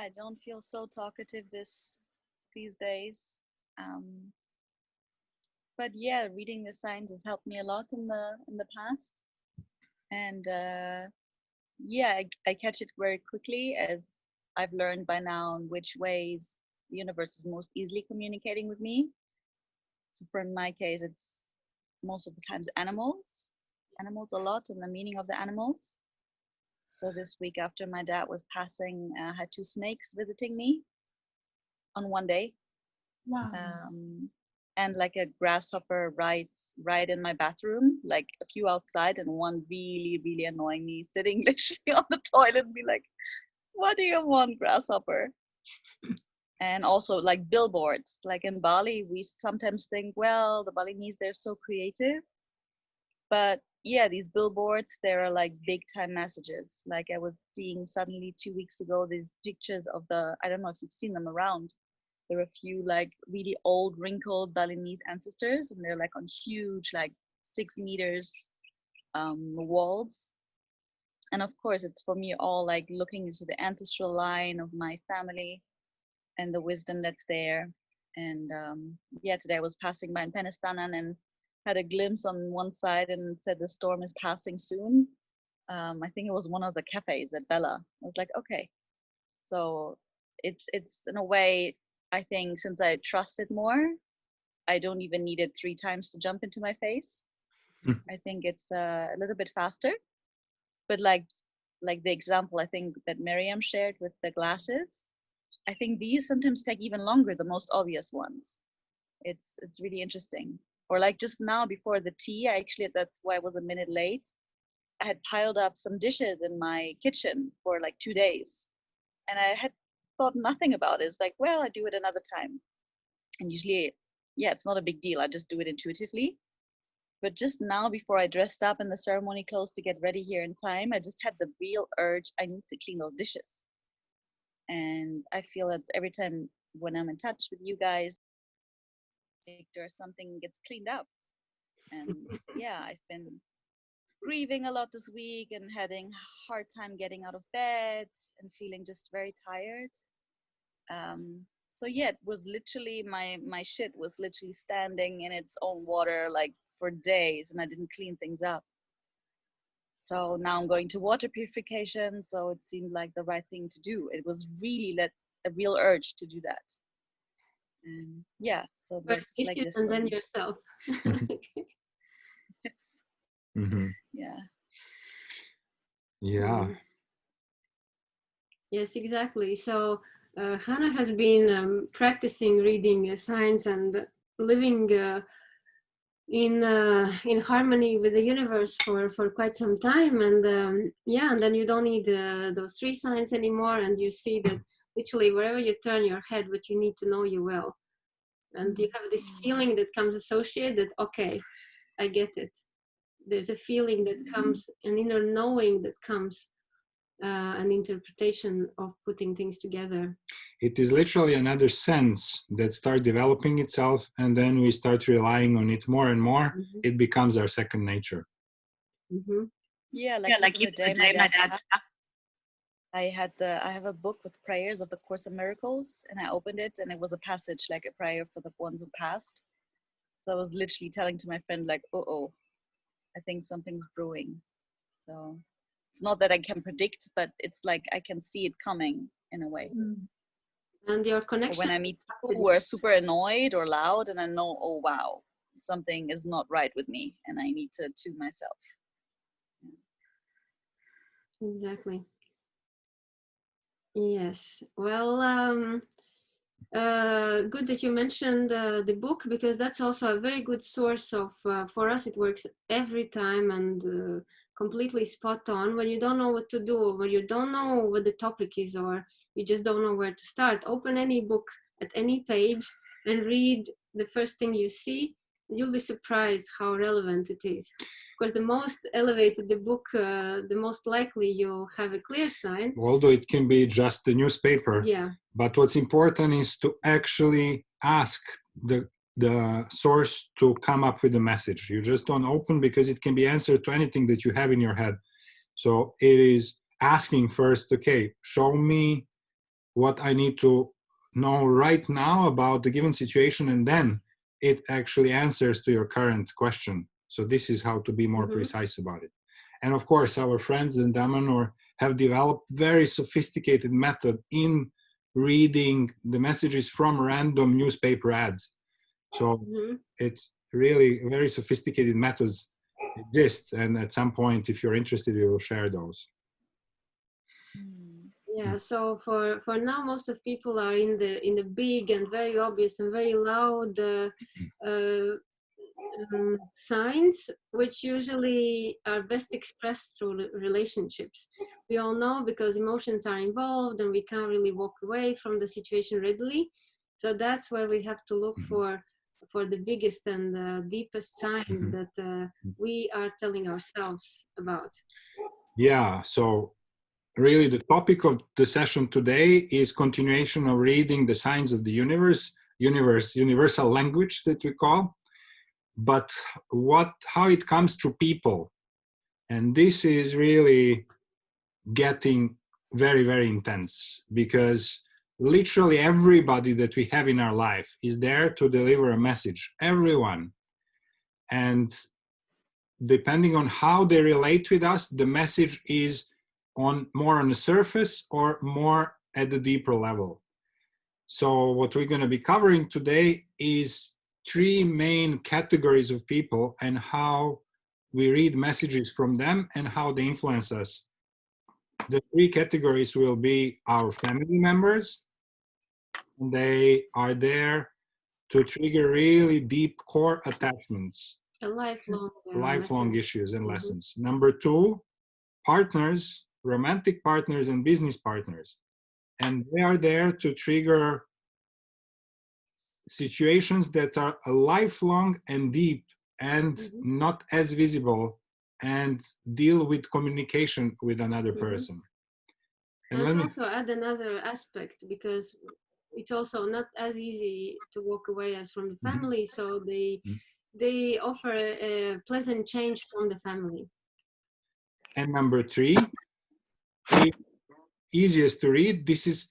I don't feel so talkative these days. Um, but yeah, reading the signs has helped me a lot in the past, and yeah, I catch it very quickly, as I've learned by now in which ways the universe is most easily communicating with me. So for in my case, it's most of the times animals a lot, and the meaning of the animals. So this week after my dad was passing, I had two snakes visiting me on one day. Wow. And like a grasshopper right in my bathroom, like a few outside, and one really, really annoying me, sitting literally on the toilet and be like, what do you want, grasshopper? And also like billboards, like in Bali, we sometimes think, well, the Balinese, they're so creative. But yeah, these billboards, there are like big time messages. Like I was seeing suddenly 2 weeks ago, these pictures of I don't know if you've seen them around. There are a few like really old, wrinkled Balinese ancestors, and they're like on huge, like 6 meters walls. And of course, it's for me all like looking into the ancestral line of my family and the wisdom that's there. And yeah, today I was passing by in Penestanan and had a glimpse on one side and said the storm is passing soon. I think it was one of the cafes at Bella. I was like, okay. So it's in a way, I think since I trust it more, I don't even need it 3 times to jump into my face. I think it's a little bit faster. But like the example I think that Miriam shared with the glasses, I think these sometimes take even longer, the most obvious ones. It's really interesting. Or like just now before the tea, that's why I was a minute late. I had piled up some dishes in my kitchen for like 2 days, and I had thought nothing about it. It's like, well, I do it another time. And usually, yeah, it's not a big deal. I just do it intuitively. But just now, before I dressed up in the ceremony clothes to get ready here in time, I just had the real urge, I need to clean those dishes. And I feel that every time when I'm in touch with you guys, or something gets cleaned up. And yeah, I've been grieving a lot this week and having a hard time getting out of bed and feeling just very tired. So yeah, it was literally my shit was literally standing in its own water like for days, and I didn't clean things up. So now I'm going to water purification, so it seemed like the right thing to do. It was really a real urge to do that. And yeah, so First that's like this and for then me. yourself. Mm-hmm. Yeah. Yeah. Yes, exactly. So Hannah has been practicing reading signs and living in harmony with the universe for quite some time, and yeah, and then you don't need those 3 signs anymore, and you see that literally wherever you turn your head, what you need to know, you will, and you have this feeling that comes associated, okay, I get it. There's a feeling that comes, an inner knowing that comes, an interpretation of putting things together. It is literally another sense that starts developing itself, and then we start relying on it more and more. Mm-hmm. It becomes our second nature. Mm-hmm. Yeah, like even the day my dad I have a book with prayers of the Course of Miracles, and I opened it and it was a passage, like a prayer for the ones who passed. So I was literally telling to my friend like, oh, I think something's brewing. So it's not that I can predict, but it's like I can see it coming in a way. And your Or connection. when I meet people who are super annoyed or loud, and I know, oh wow, something is not right with me, and I need to tune myself. Exactly. Yes. Well, good that you mentioned the book, because that's also a very good source of, for us, it works every time, and completely spot on. When you don't know what to do, when you don't know what the topic is, or you just don't know where to start, open any book at any page and read the first thing you see. You'll be surprised how relevant it is. Of course, the most elevated the book, the most likely you'll have a clear sign. Although it can be just a newspaper. Yeah. But what's important is to actually ask the source to come up with a message. You just don't open, because it can be answered to anything that you have in your head. So it is asking first, okay, show me what I need to know right now about the given situation, and then it actually answers to your current question. So this is how to be more precise about it. And of course, our friends in Damanhur have developed very sophisticated method in reading the messages from random newspaper ads. So it's really very sophisticated methods exist, and at some point, if you're interested, we will share those. Yeah, so for now, most of people are in the big and very obvious and very loud signs, which usually are best expressed through relationships. We all know because emotions are involved and we can't really walk away from the situation readily. So that's where we have to look for the biggest and deepest signs that we are telling ourselves about. Yeah, so really the topic of the session today is continuation of reading the signs of the universal language that we call, but how it comes through people. And this is really getting very, very intense, because literally everybody that we have in our life is there to deliver a message, everyone. And depending on how they relate with us, the message is more on the surface or more at the deeper level. So what we're going to be covering today is 3 main categories of people and how we read messages from them and how they influence us. The 3 categories will be our family members, and they are there to trigger really deep core attachments, lifelong issues and lessons. Number 2, partners, romantic partners and business partners. And they are there to trigger situations that are lifelong and deep and not as visible, and deal with communication with another person. And let's also add another aspect, because it's also not as easy to walk away as from the family. So they offer a pleasant change from the family. And number 3, is easiest to read. This is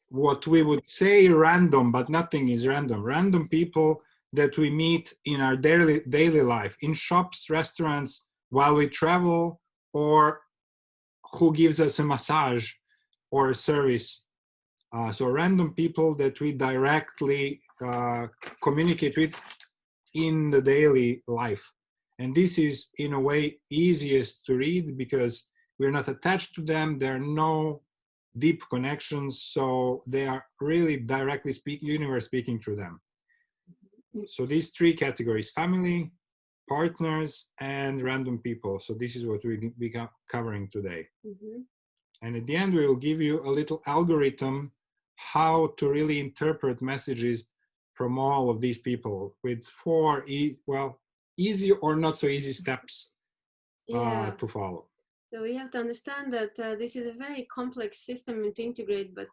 what we would say random, but nothing is random. Random people that we meet in our daily life, in shops, restaurants, while we travel, or who gives us a massage or a service. So random people that we directly communicate with in the daily life. And this is, in a way, easiest to read because we're not attached to them. There are no deep connections, so they are really directly universe speaking through them. So these 3 categories: family, partners, and random people. So this is what we'll be covering today. And at the end, we will give you a little algorithm how to really interpret messages from all of these people with 4 easy or not so easy steps to follow. So we have to understand that this is a very complex system to integrate, but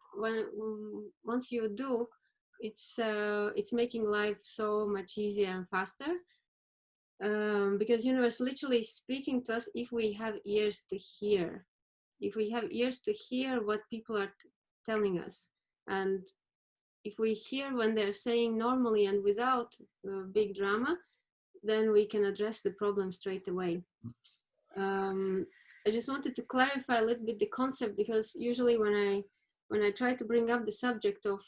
once you do, it's making life so much easier and faster, because universe literally speaking to us if we have ears to hear. If we have ears to hear what people are telling us, and if we hear when they're saying normally and without big drama, then we can address the problem straight away. I just wanted to clarify a little bit the concept, because usually when I try to bring up the subject of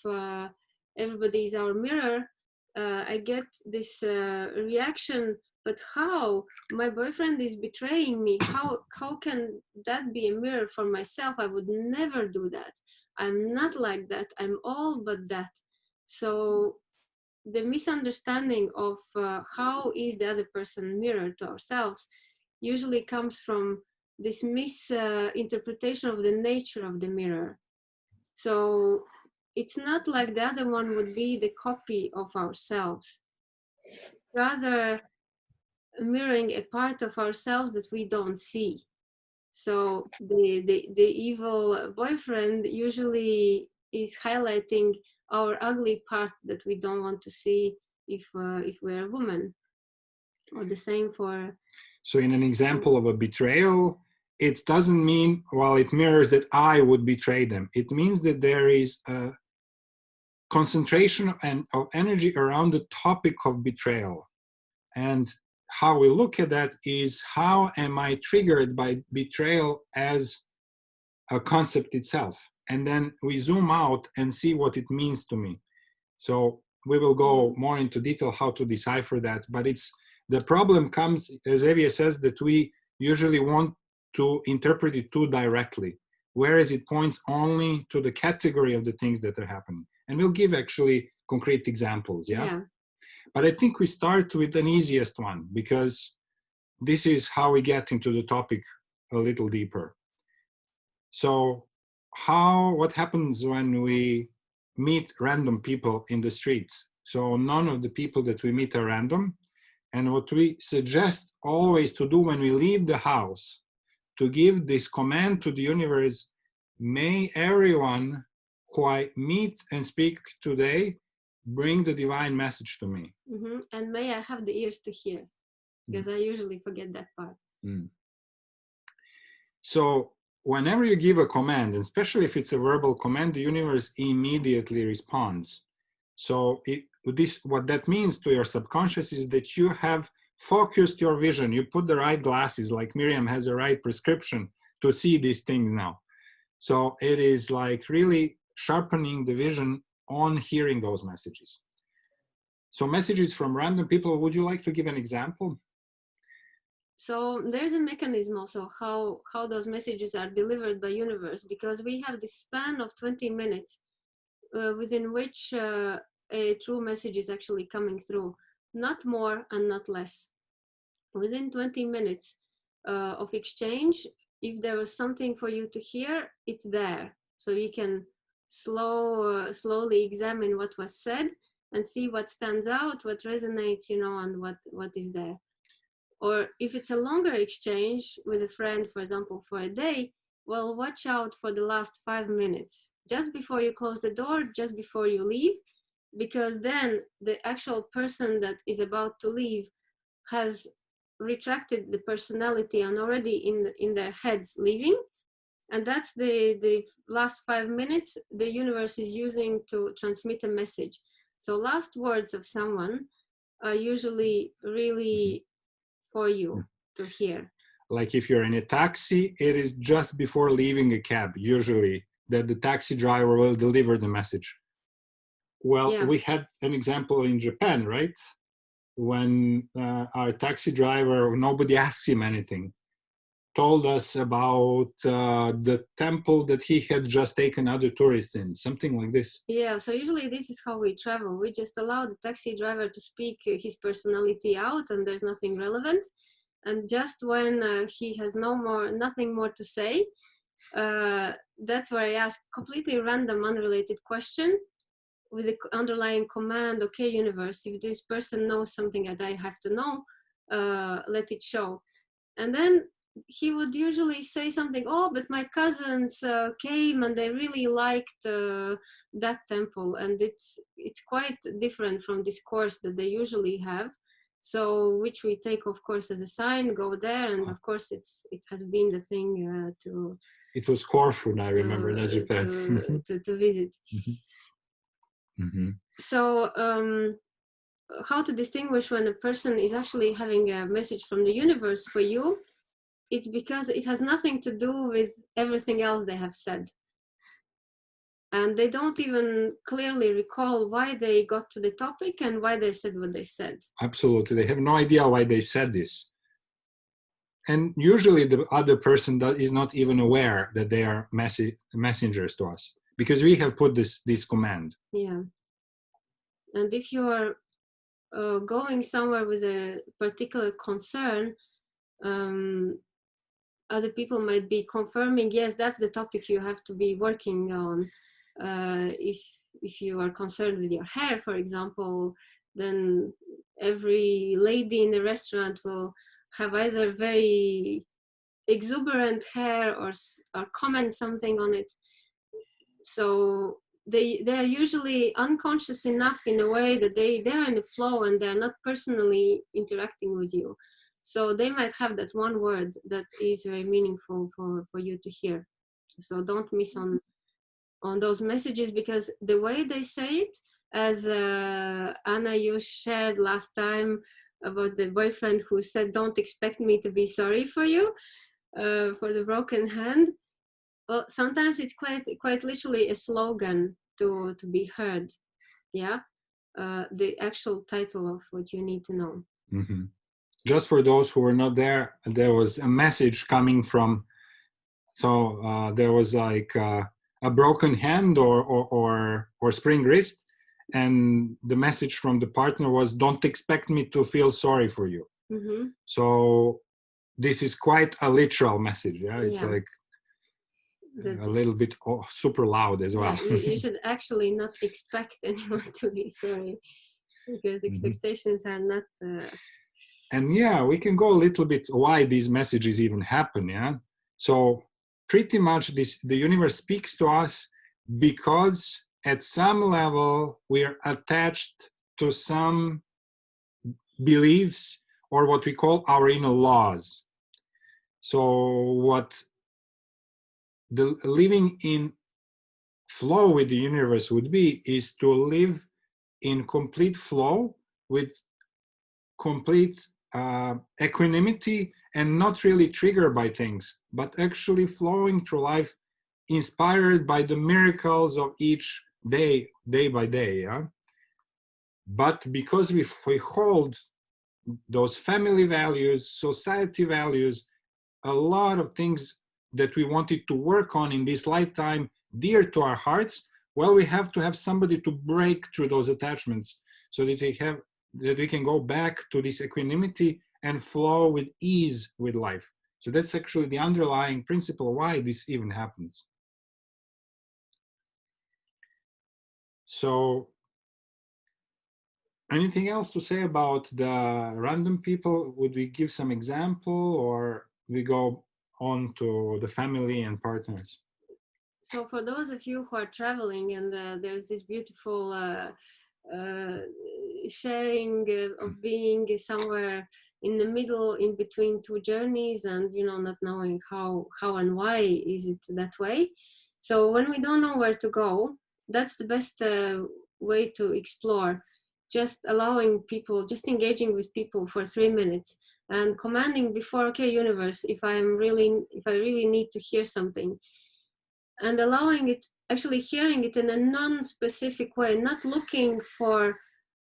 everybody is our mirror, I get this reaction, but how? My boyfriend is betraying me. How can that be a mirror for myself? I would never do that. I'm not like that. I'm all but that. So the misunderstanding of how is the other person mirror to ourselves usually comes from this misinterpretation of the nature of the mirror. So it's not like the other one would be the copy of ourselves, rather mirroring a part of ourselves that we don't see. So the evil boyfriend usually is highlighting our ugly part that we don't want to see if we're a woman. Or the same for... So in an example of a betrayal, it doesn't mean, well, it mirrors that I would betray them. It means that there is a concentration of energy around the topic of betrayal. And how we look at that is, how am I triggered by betrayal as a concept itself? And then we zoom out and see what it means to me. So we will go more into detail how to decipher that. But the problem comes, as Evie says, that we usually want to interpret it too directly, whereas it points only to the category of the things that are happening. And we'll give actually concrete examples, yeah? But I think we start with an easiest one, because this is how we get into the topic a little deeper. So what happens when we meet random people in the streets? So none of the people that we meet are random. And what we suggest always to do when we leave the house, to give this command to the universe: may everyone who I meet and speak today bring the divine message to me. And may I have the ears to hear, because I usually forget that part. So whenever you give a command, and especially if it's a verbal command, the universe immediately responds. So what that means to your subconscious is that you have focused your vision. You put the right glasses, like Miriam has the right prescription to see these things now. So it is like really sharpening the vision on hearing those messages. So messages from random people, would you like to give an example? So there's a mechanism also how those messages are delivered by universe, because we have this span of 20 minutes within which a true message is actually coming through, not more and not less. Within 20 minutes of exchange, if there was something for you to hear, it's there. So you can slowly examine what was said and see what stands out, what resonates, and what is there. Or if it's a longer exchange with a friend, for example, for a day, well, watch out for the last 5 minutes, just before you close the door, just before you leave, because then the actual person that is about to leave has retracted the personality and already in their heads leaving. And that's the last 5 minutes the universe is using to transmit a message. So last words of someone are usually really for you to hear. Like if you're in a taxi, it is just before leaving a cab, usually, that the taxi driver will deliver the message. Well, we had an example in Japan, right? When our taxi driver, nobody asked him anything, told us about the temple that he had just taken other tourists in, something like this. Yeah, so usually this is how we travel. We just allow the taxi driver to speak his personality out, and there's nothing relevant. And just when he has nothing more to say, that's where I ask completely random, unrelated question with the underlying command: okay, universe, if this person knows something that I have to know, let it show. And then he would usually say something: oh, but my cousins came and they really liked that temple, and it's quite different from this course that they usually have. So which we take, of course, as a sign, go there, and of course it has been the thing to. It was Corfu, I remember, not Japan. to visit. So how to distinguish when a person is actually having a message from the universe for you? It's because it has nothing to do with everything else they have said. And they don't even clearly recall why they got to the topic and why they said what they said. Absolutely. They have no idea why they said this. And usually the other person is not even aware that they are messengers to us, because we have put this command. Yeah. And if you are going somewhere with a particular concern, other people might be confirming, yes, that's the topic you have to be working on. If you are concerned with your hair, for example, then every lady in the restaurant will have either very exuberant hair or comment something on it. So they are usually unconscious enough in a way that they're in the flow and they're not personally interacting with you. So they might have that one word that is very meaningful for you to hear. So don't miss on those messages, because the way they say it, as Anna, you shared last time about the boyfriend who said, don't expect me to be sorry for you, for the broken hand. Well, sometimes it's quite literally a slogan to be heard. Yeah, the actual title of what you need to know. Mm-hmm. Just for those who were not there, there was a message coming from, so there was like a broken hand or spring wrist, and the message from the partner was, don't expect me to feel sorry for you. Mm-hmm. So this is quite a literal message. Yeah, it's Yeah. like a little bit super loud as well. Yeah, you should actually not expect anyone to be sorry, because expectations are not And yeah, we can go a little bit why these messages even happen. Yeah, so pretty much the universe speaks to us because at some level we are attached to some beliefs, or what we call our inner laws. So what the living in flow with the universe would be is to live in complete flow with complete equanimity, and not really triggered by things, but actually flowing through life inspired by the miracles of each day, day by day. Yeah? But because we hold those family values, society values, a lot of things that we wanted to work on in this lifetime dear to our hearts, well, we have to have somebody to break through those attachments so that we can go back to this equanimity and flow with ease with life. So that's actually the underlying principle why this even happens. So anything else to say about the random people? Would we give some example, or we go on to the family and partners? So for those of you who are traveling, and there's this beautiful uh, sharing of being somewhere in the middle, in between two journeys, and not knowing how and why is it that way. So when we don't know where to go, that's the best way to explore. Just allowing people, just engaging with people for 3 minutes, and commanding before, okay, universe, if I really need to hear something, and allowing it, actually hearing it in a non-specific way, not looking for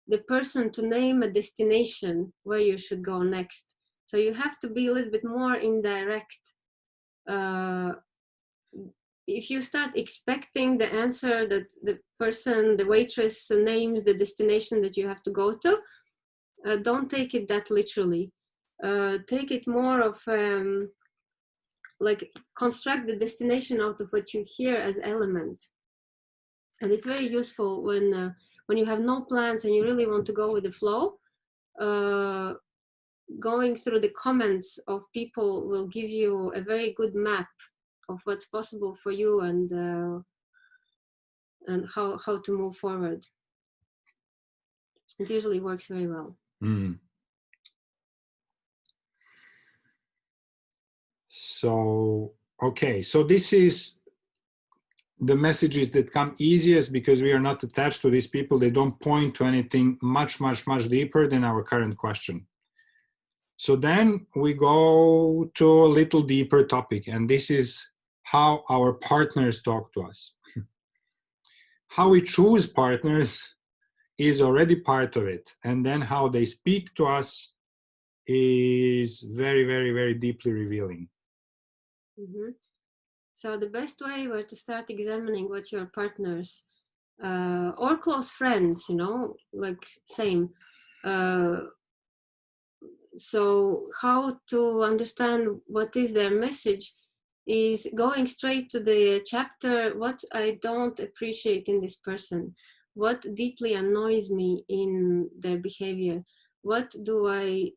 the person to name a destination where you should go next. So you have to be a little bit more indirect. If you start expecting the answer that the person, the waitress names the destination that you have to go to, don't take it that literally. Take it more of like construct the destination out of what you hear as elements. And it's very useful when you have no plans and you really want to go with the flow. Going through the comments of people will give you a very good map of what's possible for you, and how to move forward. It usually works very well. So okay, so this is the messages that come easiest because we are not attached to these people. They don't point to anything much deeper than our current question. So then we go to a little deeper topic, and this is how our partners talk to us. How we choose partners is already part of it, and then how they speak to us is very deeply revealing. So the best way were to start examining what your partners or close friends, like same. So how to understand what is their message is going straight to the chapter, what I don't appreciate in this person, what deeply annoys me in their behavior, what do I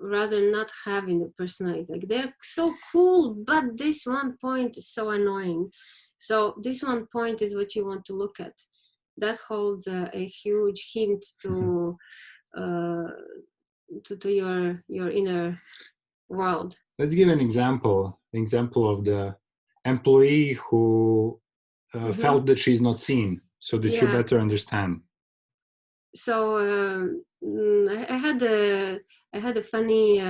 rather not have in the personality. Like, they're so cool, but this one point is so annoying. So this one point is what you want to look at. That holds a huge hint to to your inner world. Let's give an example of the employee who felt that she's not seen, so that you Yeah. better understand. So I had a funny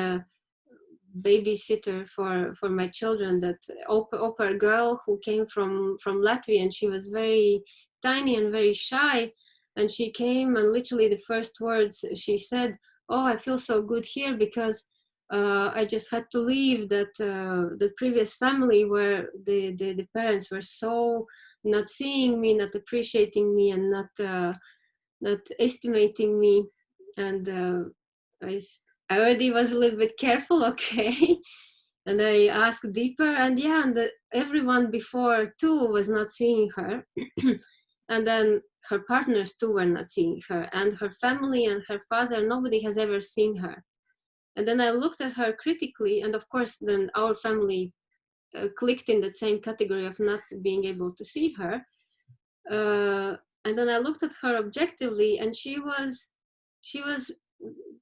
babysitter for my children, that Opa girl who came from Latvia, and she was very tiny and very shy, and she came, and literally the first words she said, "Oh, I feel so good here because I just had to leave the previous family where the parents were so not seeing me, not appreciating me, and not estimating me." And I already was a little bit careful, okay. And I asked deeper, and yeah, and everyone before too was not seeing her. And then her partners too were not seeing her, and her family and her father, nobody has ever seen her. And then I looked at her critically, and of course then our family clicked in that same category of not being able to see her. And then I looked at her objectively, and she was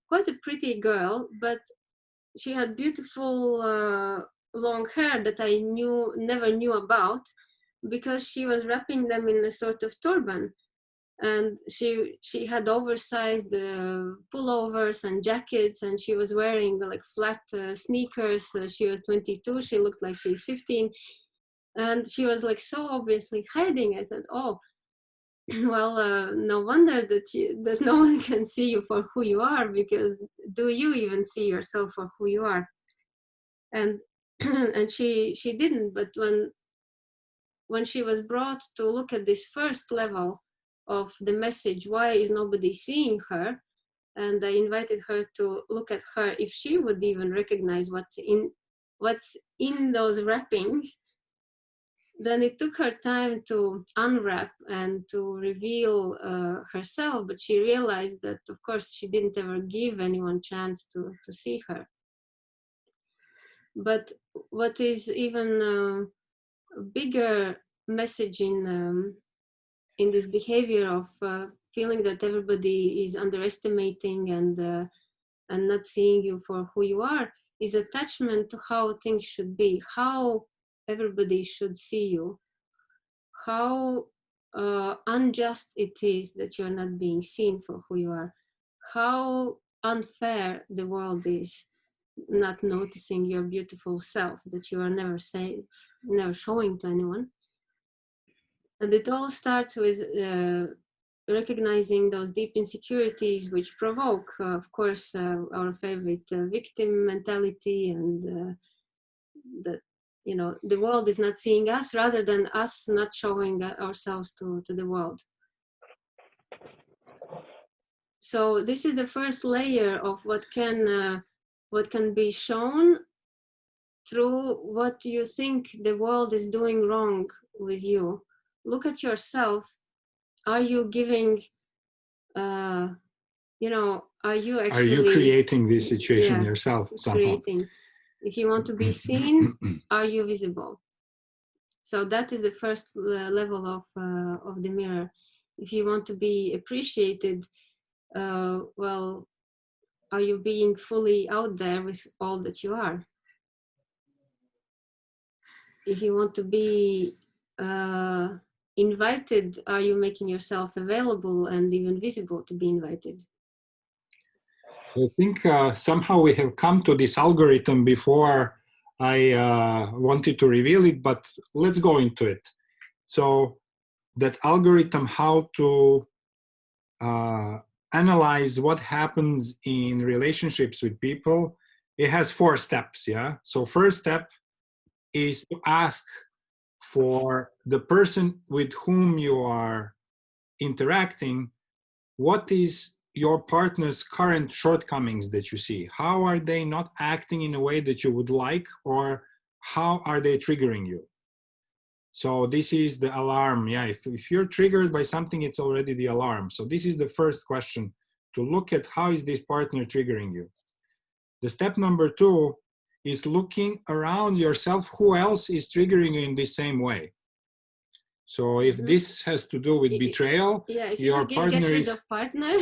quite a pretty girl, but she had beautiful long hair that I never knew about, because she was wrapping them in a sort of turban, and she had oversized pullovers and jackets, and she was wearing like flat sneakers. She was 22. She looked like she's 15, and she was like so obviously hiding. I said, "Oh, well, no wonder that no one can see you for who you are, because do you even see yourself for who you are?" And and she didn't. But when she was brought to look at this first level of the message, why is nobody seeing her, and I invited her to look at her, if she would even recognize what's in those wrappings, then it took her time to unwrap and to reveal herself. But she realized that, of course, she didn't ever give anyone chance to see her. But what is even a bigger message in this behavior of feeling that everybody is underestimating and not seeing you for who you are, is attachment to how things should be, how everybody should see you, how unjust it is that you're not being seen for who you are, how unfair the world is not noticing your beautiful self that you are never showing to anyone. And it all starts with recognizing those deep insecurities which provoke, of course, our favorite victim mentality, and that, you know, the world is not seeing us, rather than us not showing ourselves to the world. So this is the first layer of what can be shown through what you think the world is doing wrong with you. Look at yourself. Are you giving you know, are you actually creating this situation yourself somehow? Creating. If you want to be seen, are you visible? So that is the first level of the mirror. If you want to be appreciated, well, are you being fully out there with all that you are? If you want to be invited, are you making yourself available and even visible to be invited? I think somehow we have come to this algorithm before I wanted to reveal it, but let's go into it. So that algorithm, how to analyze what happens in relationships with people, it has 4 steps, yeah? So first step is to ask for the person with whom you are interacting, what is your partner's current shortcomings that you see? How are they not acting in a way that you would like, or how are they triggering you? So this is the alarm. Yeah, if you're triggered by something, it's already the alarm. So this is the first question, to look at how is this partner triggering you. The step number 2 is looking around yourself, who else is triggering you in the same way. So if Mhm. this has to do with betrayal, Yeah, if you your get partner rid is of partner,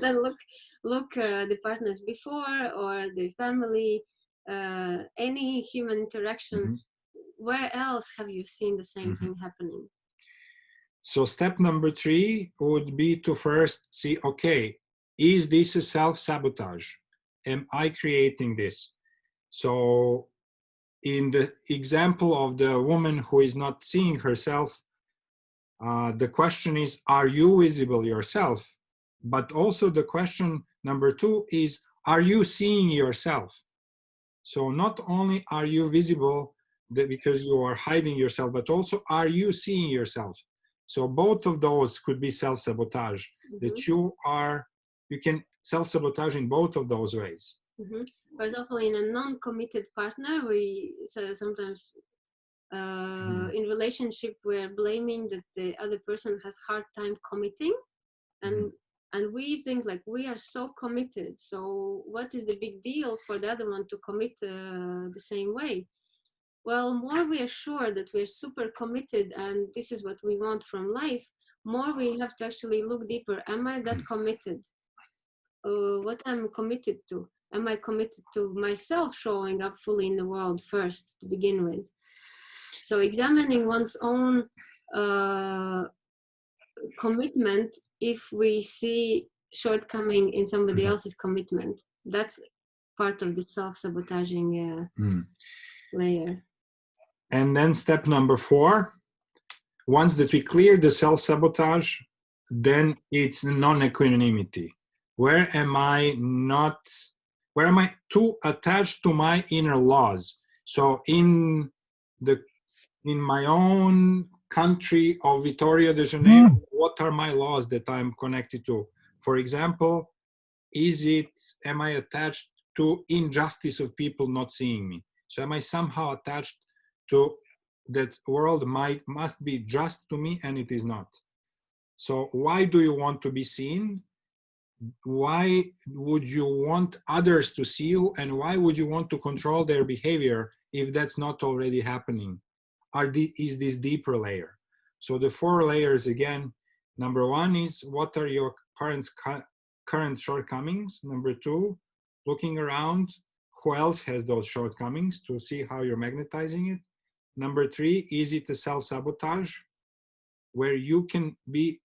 then look the partners before, or the family, any human interaction. Mhm. Where else have you seen the same Mhm. thing happening? So step number 3 would be to first see, okay, is this a self-sabotage? Am I creating this? So in the example of the woman who is not seeing herself, the question is, are you visible yourself? But also the question number 2 is, are you seeing yourself? So not only are you visible because you are hiding yourself, but also are you seeing yourself? So both of those could be self-sabotage, that you can self-sabotage in both of those ways. For example, in a non-committed partner, we sometimes in relationship we're blaming that the other person has hard time committing, and we think like we are so committed, so what is the big deal for the other one to commit the same way? Well, more we are sure that we're super committed and this is what we want from life, more we have to actually look deeper. Am I that committed? What I'm committed to? Am I committed to myself showing up fully in the world first to begin with? So examining one's own commitment, if we see shortcoming in somebody else's commitment, that's part of the self-sabotaging layer. And then step number 4, once that we clear the self-sabotage, then it's non-equanimity. Where am I too attached to my inner laws? So in my own country of Vitória de Janeiro, what are my laws that I'm connected to? For example, am I attached to injustice of people not seeing me? So am I somehow attached to that world must be just to me, and it is not? So why do you want to be seen? Why would you want others to see you, and why would you want to control their behavior if that's not already happening? Is this deeper layer? So the 4 layers again. Number 1 is, what are your current shortcomings? Number 2, looking around, who else has those shortcomings, to see how you're magnetizing it. Number 3, is it a self-sabotage where you can be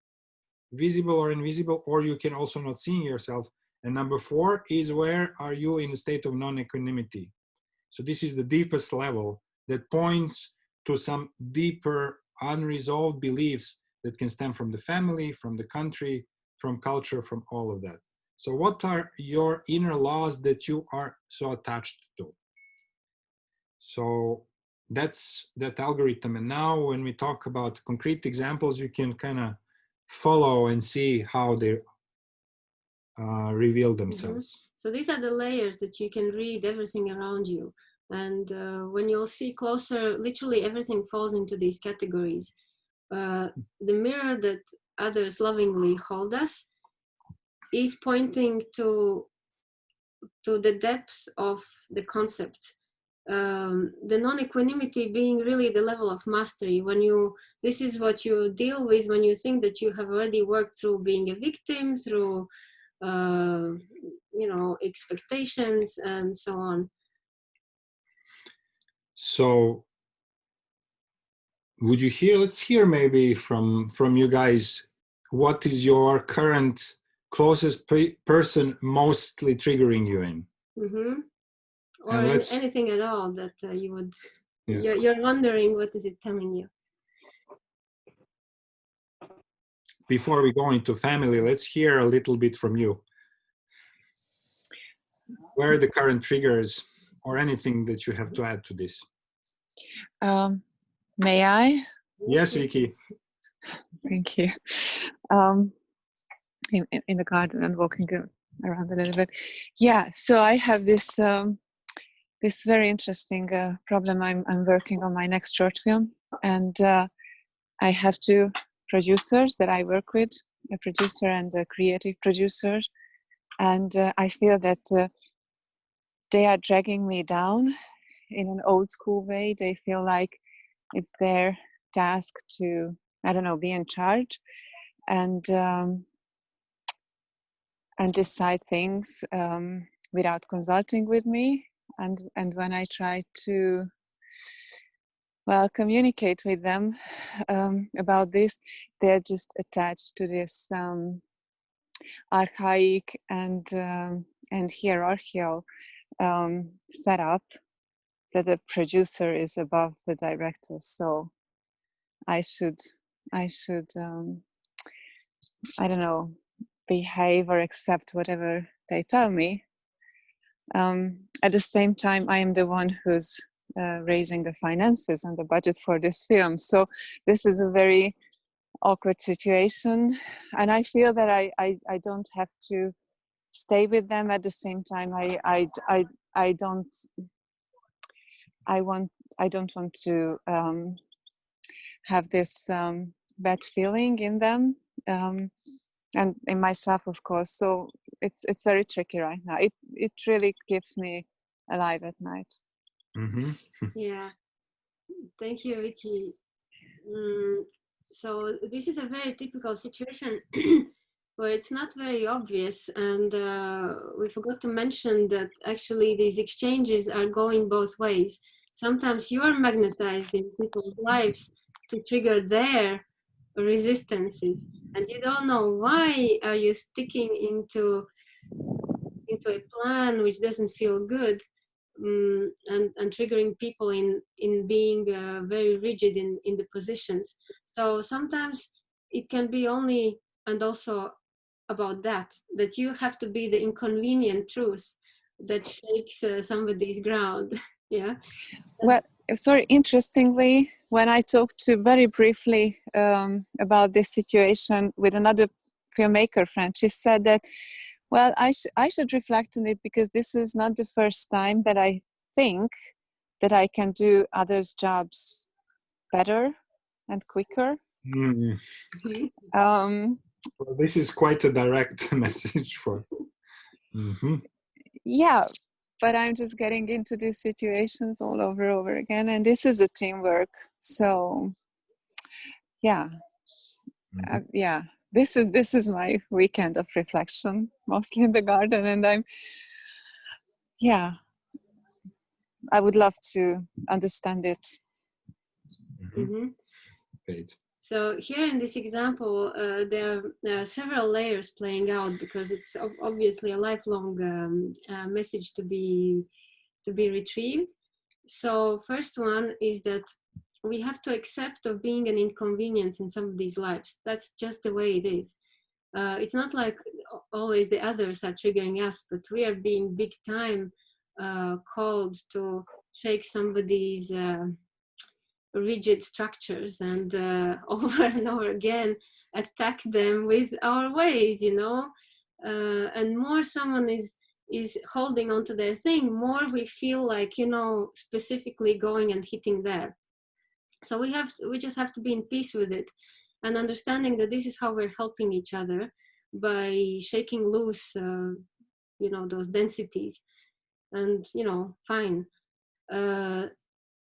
visible or invisible, or you can also not seeing yourself? And number 4 is, where are you in a state of non-equanimity? So this is the deepest level that points to some deeper unresolved beliefs that can stem from the family, from the country, from culture, from all of that. So what are your inner laws that you are so attached to? So that's that algorithm. And now when we talk about concrete examples, you can kind of follow and see how they reveal themselves. So these are the layers that you can read everything around you. And when you'll see closer, literally everything falls into these categories. The mirror that others lovingly hold us is pointing to the depths of the concept. The non-equanimity being really the level of mastery. This is what you deal with when you think that you have already worked through being a victim, through expectations and so on. So let's hear maybe from you guys, what is your current closest person mostly triggering you in? Or anything at all that you would, you're wondering, what is it telling you? Before we go into family, let's hear a little bit from you. Where are the current triggers, or anything that you have to add to this? May I? Yes, Vicky. Thank you. In the garden and walking around a little bit. Yeah, so I have this this very interesting problem. I'm working on my next short film, and I have 2 producers that I work with, a producer and a creative producer, and I feel that they are dragging me down in an old school way. They feel like it's their task to I don't know, be in charge and decide things without consulting with me. And when I try to, well, communicate with them about this, they're just attached to this archaic and hierarchical setup that the producer is above the director. So I should I don't know, behave or accept whatever they tell me. At the same time, I am the one who's raising the finances and the budget for this film. So this is a very awkward situation, and I feel that I don't have to stay with them. At the same time, I don't want to have this bad feeling in them and in myself, of course. So it's very tricky right now. It really keeps me alive at night. Mm-hmm. Yeah, thank you, Vicky. So this is a very typical situation where it's not very obvious, and we forgot to mention that actually these exchanges are going both ways. Sometimes you are magnetized in people's lives to trigger their resistances, and you don't know why are you sticking into a plan which doesn't feel good, and triggering people in being very rigid in the positions. So sometimes it can be only and also about that you have to be the inconvenient truth that shakes somebody's ground. Yeah. Well, sorry, interestingly, when I talked to very briefly about this situation with another filmmaker friend, she said that, well, I should reflect on it because this is not the first time that I think that I can do others' jobs better and quicker. Mm. Um, Well, this is quite a direct message for. Mm-hmm. yeah, but I'm just getting into these situations all over again, and this is a teamwork. So, yeah, Mm-hmm. yeah. This is my weekend of reflection, mostly in the garden, and I would love to understand it. Mm-hmm. Great. So here in this example, there are several layers playing out because it's obviously a lifelong message to be retrieved. So first one is that we have to accept of being an inconvenience in somebody's lives. That's just the way it is. It's not like always the others are triggering us, but we are being big time called to shake somebody's rigid structures and over and over again attack them with our ways, and more someone is holding on to their thing, more we feel like, specifically going and hitting there. So we just have to be in peace with it and understanding that this is how we're helping each other by shaking loose those densities, and fine.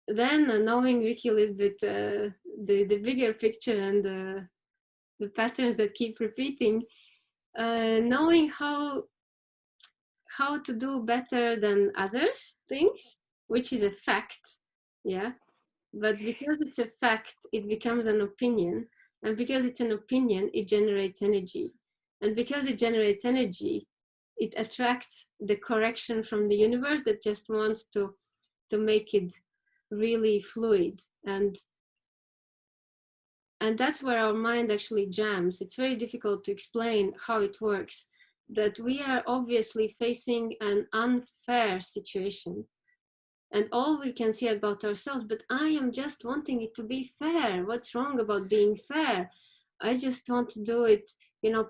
Then knowing Vicky a little bit, the bigger picture and the patterns that keep repeating, knowing how to do better than others things, which is a fact. Yeah. But because it's a fact, it becomes an opinion, and because it's an opinion, it generates energy, and because it generates energy, it attracts the correction from the universe that just wants to make it really fluid, and that's where our mind actually jams. It's very difficult to explain how it works, that we are obviously facing an unfair situation, and all we can see about ourselves, but I am just wanting it to be fair. What's wrong about being fair? I just want to do it,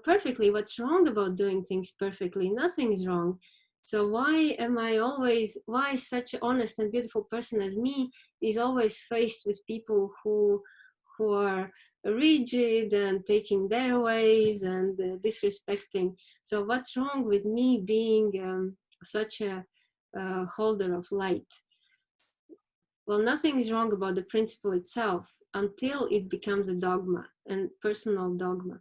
perfectly. What's wrong about doing things perfectly? Nothing is wrong. So why such an honest and beautiful person as me is always faced with people who are rigid and taking their ways and disrespecting? So what's wrong with me being such a holder of light? Well, nothing is wrong about the principle itself. until it becomes a dogma and personal dogma.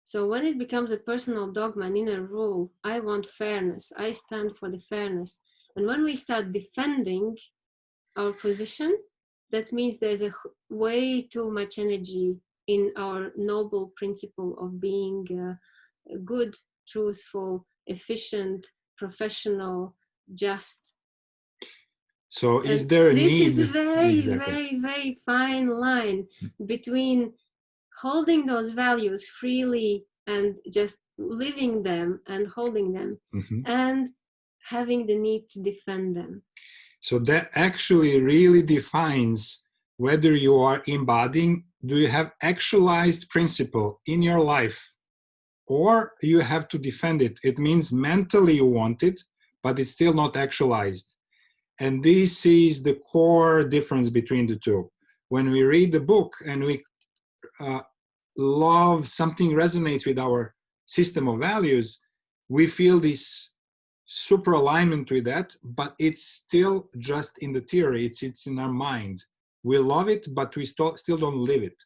So when it becomes a personal dogma, an inner rule, I want fairness, I stand for the fairness. And when we start defending our position, that means there's way too much energy in our noble principle of being good, truthful, efficient, professional, just. So is And there a this need? is a very, Exactly. very, very fine line between holding those values freely and just living them and holding them, and having the need to defend them. So that actually really defines whether you are embodying, do you have actualized principle in your life, or you have to defend it. It means mentally you want it, but it's still not actualized. And this is the core difference between the two. When we read the book and we love something resonates with our system of values, we feel this super alignment with that, but it's still just in the theory, it's in our mind. We love it, but we still don't live it.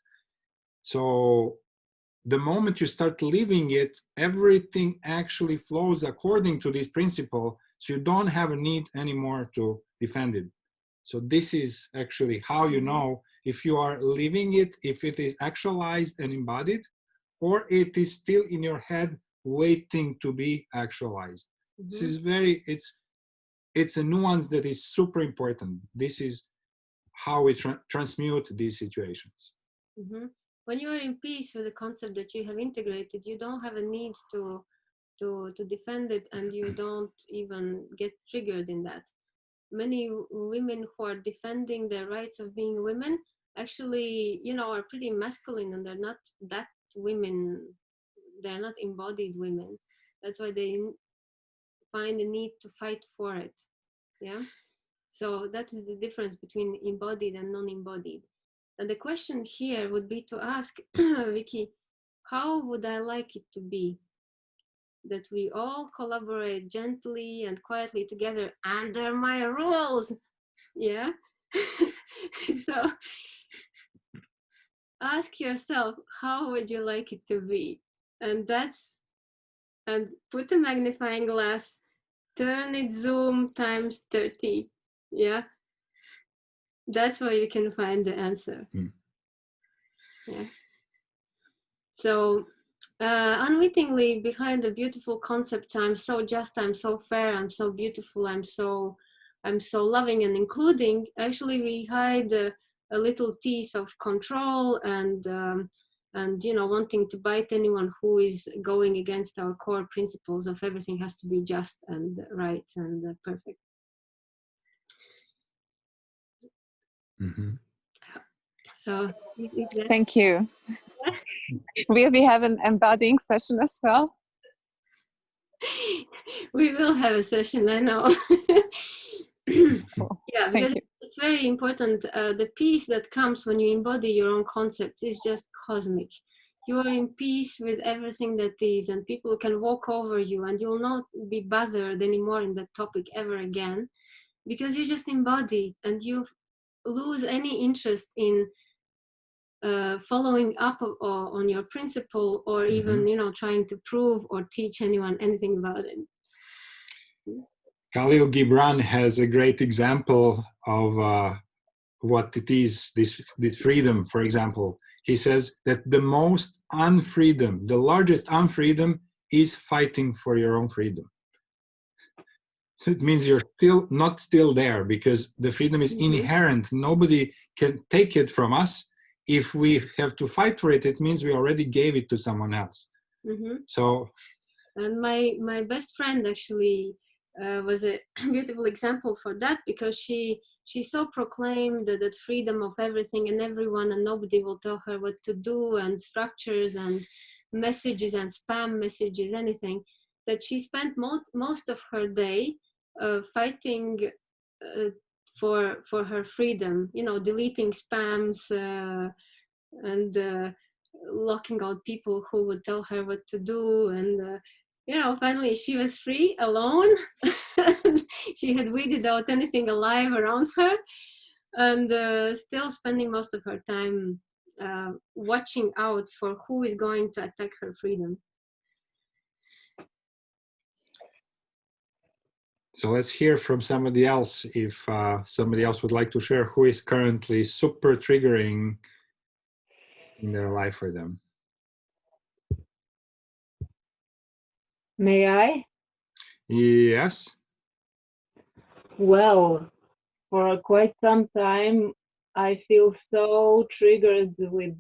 So the moment you start living it, everything actually flows according to this principle, so you don't have a need anymore to defend it. So this is actually how you know if you are living it, if it is actualized and embodied, or it is still in your head waiting to be actualized. This is it's a nuance that is super important. This is how we transmute these situations. When you are in peace with the concept that you have integrated, you don't have a need to defend it, and you don't even get triggered in that. Many women who are defending their rights of being women actually, are pretty masculine, and they're not that women. They're not embodied women. That's why they find the need to fight for it. Yeah. So that is the difference between embodied and non-embodied. And the question here would be to ask Vicky, how would I like it to be that we all collaborate gently and quietly together under my rules? Yeah. So ask yourself, how would you like it to be? And put a magnifying glass, turn it zoom times 30. Yeah. That's where you can find the answer. Yeah. So unwittingly, behind the beautiful concept, I'm so just, I'm so fair, I'm so beautiful, I'm so loving and including, actually we hide a little tease of control and wanting to bite anyone who is going against our core principles of everything has to be just and right and perfect. So thank you. Will we have an embodying session as well? We will have a session, I know. Cool. Yeah, because it's very important. The peace that comes when you embody your own concepts is just cosmic. You are in peace with everything that is, and people can walk over you, and you'll not be bothered anymore in that topic ever again, because you just embody, and you lose any interest in following up on your principle, or even trying to prove or teach anyone anything about it. Khalil Gibran has a great example of what it is, this freedom, for example. He says that the most unfreedom, the largest unfreedom, is fighting for your own freedom. So it means you're not still there, because the freedom is inherent. Nobody can take it from us. If we have to fight for it, it means we already gave it to someone else. So, and my best friend actually was a beautiful example for that, because she so proclaimed that freedom of everything and everyone, and nobody will tell her what to do, and structures and messages and spam messages, anything, that she spent most of her day fighting for her freedom, deleting spams and locking out people who would tell her what to do, and finally she was free, alone. She had weeded out anything alive around her, and still spending most of her time watching out for who is going to attack her freedom. So let's hear from somebody else. If somebody else would like to share who is currently super triggering in their life for them. May I? Yes. Well, for quite some time, I feel so triggered with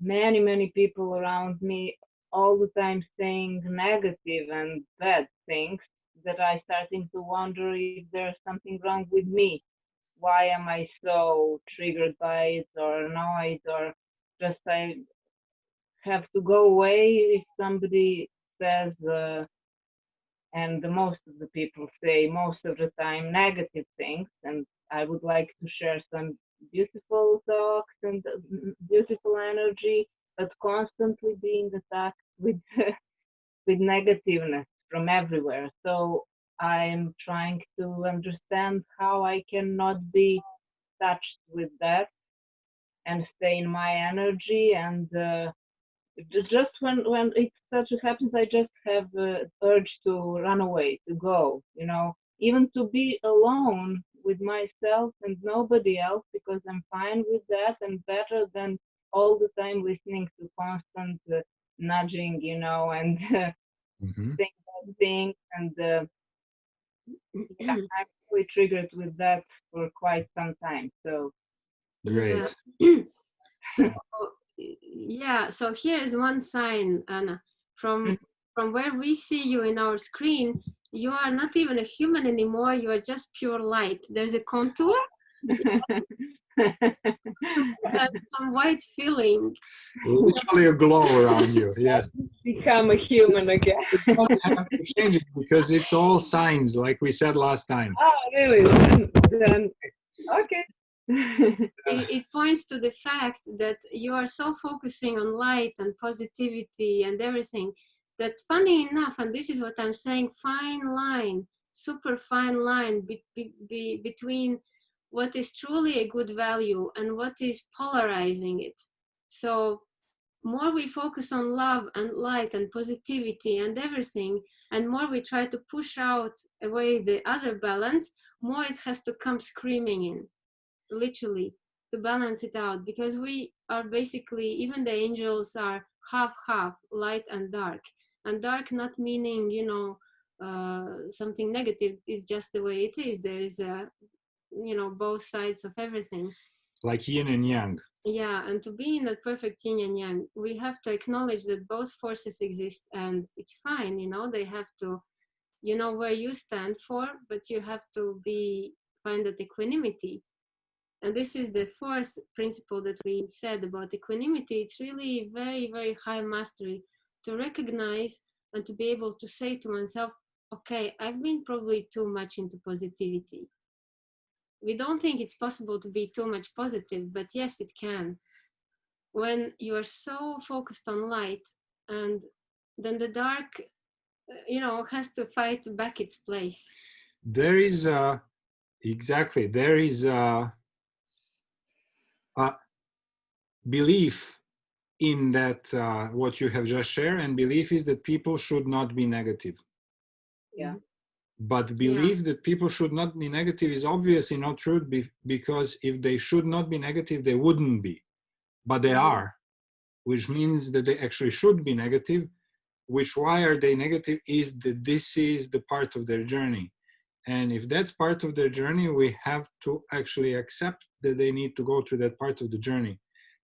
many people around me all the time saying negative and bad things that I starting to wonder if there's something wrong with me. Why am I so triggered by it or annoyed or just I have to go away if somebody says and most of the people say most of the time negative things, and I would like to share some beautiful talks and beautiful energy, but constantly being attacked with with negativeness from everywhere. So I'm trying to understand how I cannot be touched with that and stay in my energy and just when it such happens, I just have urge to run away, to go, even to be alone with myself and nobody else because I'm fine with that and better than all the time listening to constant nudging, and saying bad things. And yeah, I'm really triggered with that for quite some time. So Great. Yeah. So yeah, so here is one sign, Anna, from where we see you in our screen. You are not even a human anymore. You are just pure light. There's a contour and some white feeling. Literally a glow around you. Yes. become a human again. You don't have to change it because it's all signs, like we said last time. Oh, really? Then okay. It points to the fact that you are so focusing on light and positivity and everything that, funny enough, and this is what I'm saying, fine line, super fine line between what is truly a good value and what is polarizing it. So more we focus on love and light and positivity and everything, and more we try to push out away the other balance, more it has to come screaming in, literally, to balance it out, because we are basically, even the angels are half light and dark not meaning something negative, is just the way it is. There is both sides of everything, Like yin and yang. yeah. And to be in that perfect yin and yang, we have to acknowledge that both forces exist, and it's fine. They have to, where you stand for, but you have to find that equanimity. And this is the fourth principle that we said about equanimity. It's really very, very high mastery to recognize and to be able to say to oneself, okay, I've been probably too much into positivity. We don't think it's possible to be too much positive, but yes, it can. When you are so focused on light, and then the dark, has to fight back its place. There is exactly, there is a belief in that what you have just shared, and belief is that people should not be negative. Yeah. But belief that people should not be negative is obviously not true, because if they should not be negative, they wouldn't be. But they are, which means that they actually should be negative. Which, why are they negative, is that this is the part of their journey. And if that's part of their journey, we have to actually accept that they need to go through that part of the journey.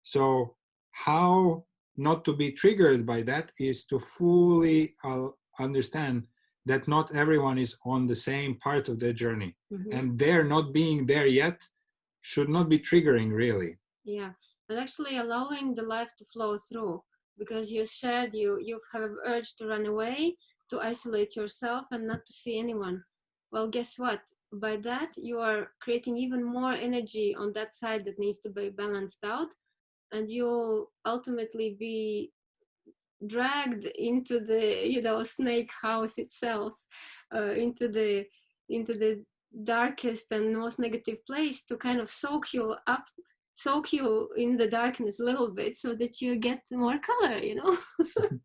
So how not to be triggered by that is to fully understand that not everyone is on the same part of their journey. And their not being there yet should not be triggering, really. Yeah, and actually allowing the life to flow through, because you said you have urge to run away, to isolate yourself and not to see anyone. Well, guess what? By that, you are creating even more energy on that side that needs to be balanced out, and you'll ultimately be dragged into the snake house itself, into the darkest and most negative place to kind of soak you up, soak you in the darkness a little bit, so that you get more color, you know. So that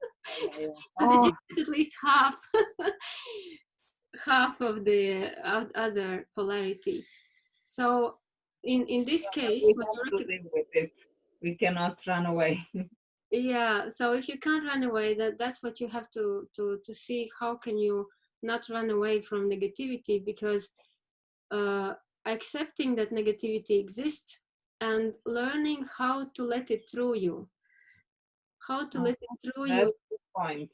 you get at least half half of the other polarity. So in this case, we when have you're to live with it. We cannot run away. yeah, so if you can't run away, that's what you have to see. How can you not run away from negativity? Because accepting that negativity exists and learning how to let it through you, how to let it through you, That's the point.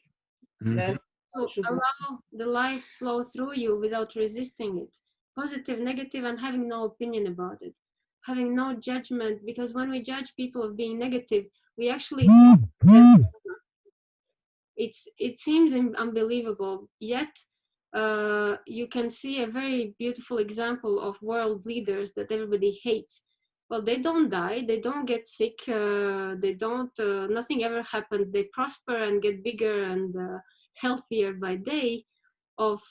Mhm. That's to should allow the life flow through you without resisting it, positive, negative, and having no opinion about it, having no judgment. Because when we judge people of being negative, we actually it seems unbelievable, yet you can see a very beautiful example of world leaders that everybody hates. Well, they don't die, they don't get sick, they don't nothing ever happens, they prosper and get bigger and healthier by day, of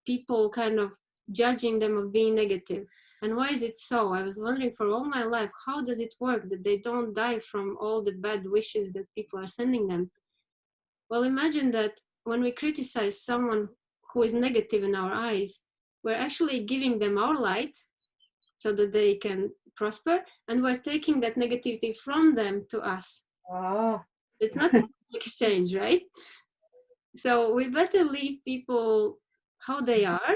people kind of judging them of being negative. And why is it so? I was wondering for all my life, how does it work that they don't die from all the bad wishes that people are sending them? Well, imagine that when we criticize someone who is negative in our eyes, we're actually giving them our light so that they can prosper, and we're taking that negativity from them to us. oh, So it's not an exchange, right? So we better leave people how they are.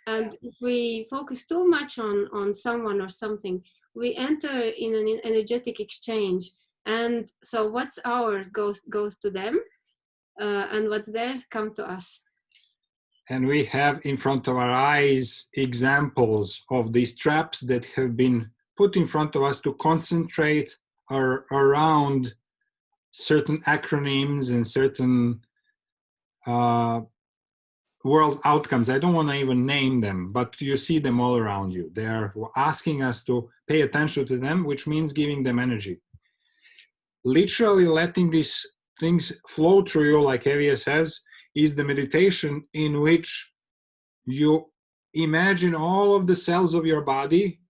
And if we focus too much on someone or something, we enter in an energetic exchange. And so what's ours goes to them, and what's theirs come to us. And we have in front of our eyes examples of these traps that have been put in front of us to concentrate around certain acronyms and certain world outcomes. I don't want to even name them, but you see them all around you. They are asking us to pay attention to them, which means giving them energy. Literally letting these things flow through you, like Evia says, is the meditation in which you imagine all of the cells of your body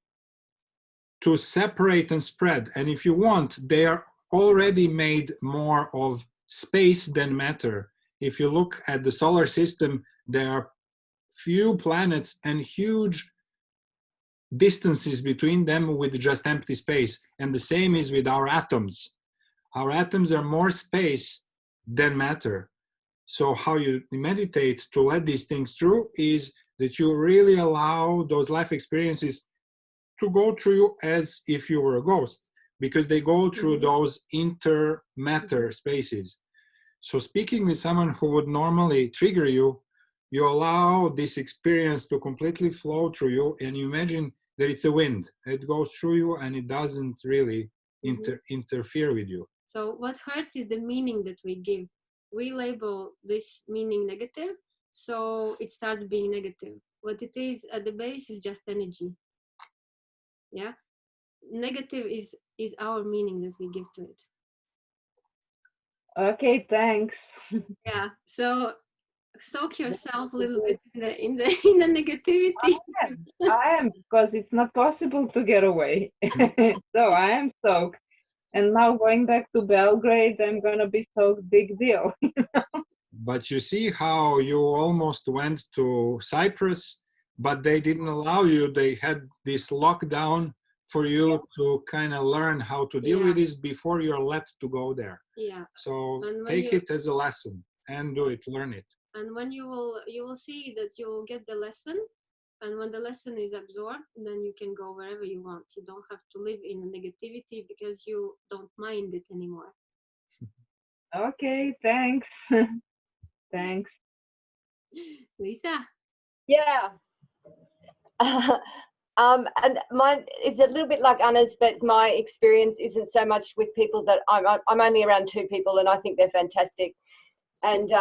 to separate and spread. And if you want, they are already made more of space than matter. If you look at the solar system, there are few planets and huge distances between them with just empty space. And the same is with our atoms. Our atoms are more space than matter. So how you meditate to let these things through is that you really allow those life experiences to go through you as if you were a ghost, because they go through those inter-matter spaces. So speaking with someone who would normally trigger you, you allow this experience to completely flow through you, and you imagine that it's a wind. It goes through you and it doesn't really interfere with you. So what hurts is the meaning that we give. We label this meaning negative, so it starts being negative. What it is at the base is just energy. Yeah, negative is our meaning that we give to it. okay, thanks. Yeah, so soak yourself a little bit in the negativity. I am, because it's not possible to get away. So I am soaked. And now going back to Belgrade, I'm gonna be soaked, big deal. But you see how you almost went to Cyprus, but they didn't allow you. They had this lockdown for you to kind of learn how to deal with this before you're let to go there. Yeah. So And take it as a lesson and do it, learn it. And when you will see that you will get the lesson, and when the lesson is absorbed, then you can go wherever you want. You don't have to live in negativity because you don't mind it anymore. Okay, thanks. Thanks. Lisa? Yeah. And mine is a little bit like Anna's, but my experience isn't so much with people that I'm only around 2 people, and I think they're fantastic. And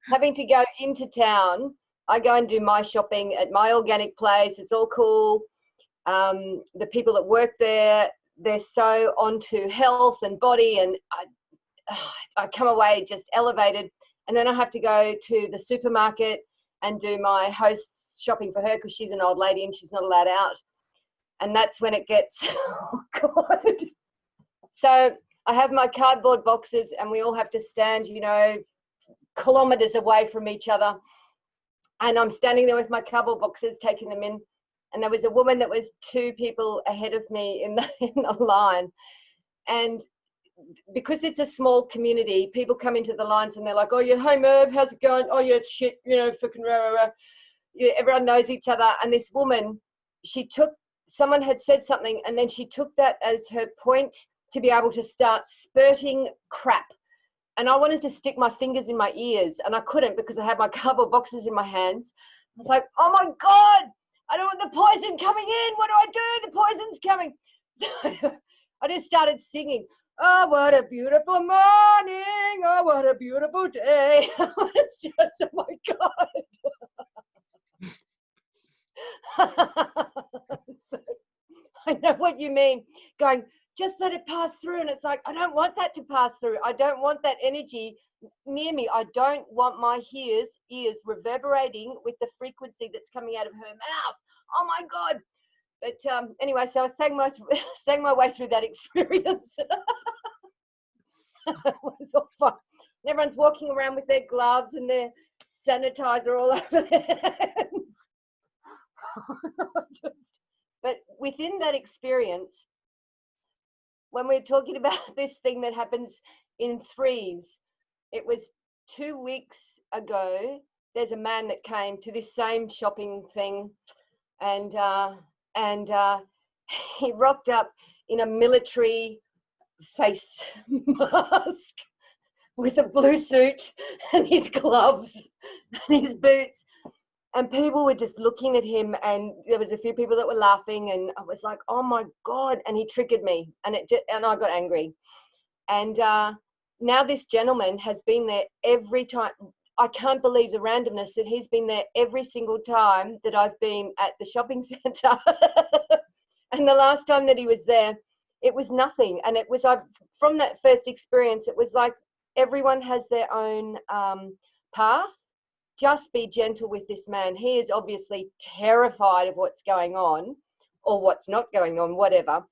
having to go into town, I go and do my shopping at my organic place. It's all cool. The people that work there, they're so onto health and body, and I come away just elevated. And then I have to go to the supermarket and do my host's shopping for her because she's an old lady and she's not allowed out. And that's when it gets, oh God. So I have my cardboard boxes and we all have to stand, you know, kilometers away from each other. And I'm standing there with my cardboard boxes, taking them in. And there was a woman that was 2 people ahead of me in the line. And because it's a small community, people come into the lines and they're like, oh, yeah, hey, Merv, how's it going? Oh, yeah, it's shit, you know, fucking rah, rah, rah. Yeah, everyone knows each other. And this woman, someone had said something, and then she took that as her point to be able to start spurting crap. And I wanted to stick my fingers in my ears, and I couldn't because I had my cardboard boxes in my hands. I was like, oh my God, I don't want the poison coming in. What do I do? The poison's coming. So I just started singing. Oh, what a beautiful morning. Oh, what a beautiful day. It's just, oh my God. So, I know what you mean. Going, just let it pass through. And it's like, I don't want that to pass through. I don't want that energy near me. I don't want my ears reverberating with the frequency that's coming out of her mouth. Oh my God. But anyway, so I sang my way through that experience. It was all fun. And everyone's walking around with their gloves and their sanitizer all over their hands. But within that experience, when we're talking about this thing that happens in threes, it was 2 weeks ago. There's a man that came to this same shopping thing, and he rocked up in a military face mask with a blue suit and his gloves and his boots. And people were just looking at him, and there was a few people that were laughing, and I was like, oh my God. And he triggered me, and I got angry. And now this gentleman has been there every time. I can't believe the randomness that he's been there every single time that I've been at the shopping center. And the last time that he was there, it was nothing. And it was from that first experience, it was like everyone has their own path. Just be gentle with this man. He is obviously terrified of what's going on or what's not going on, whatever.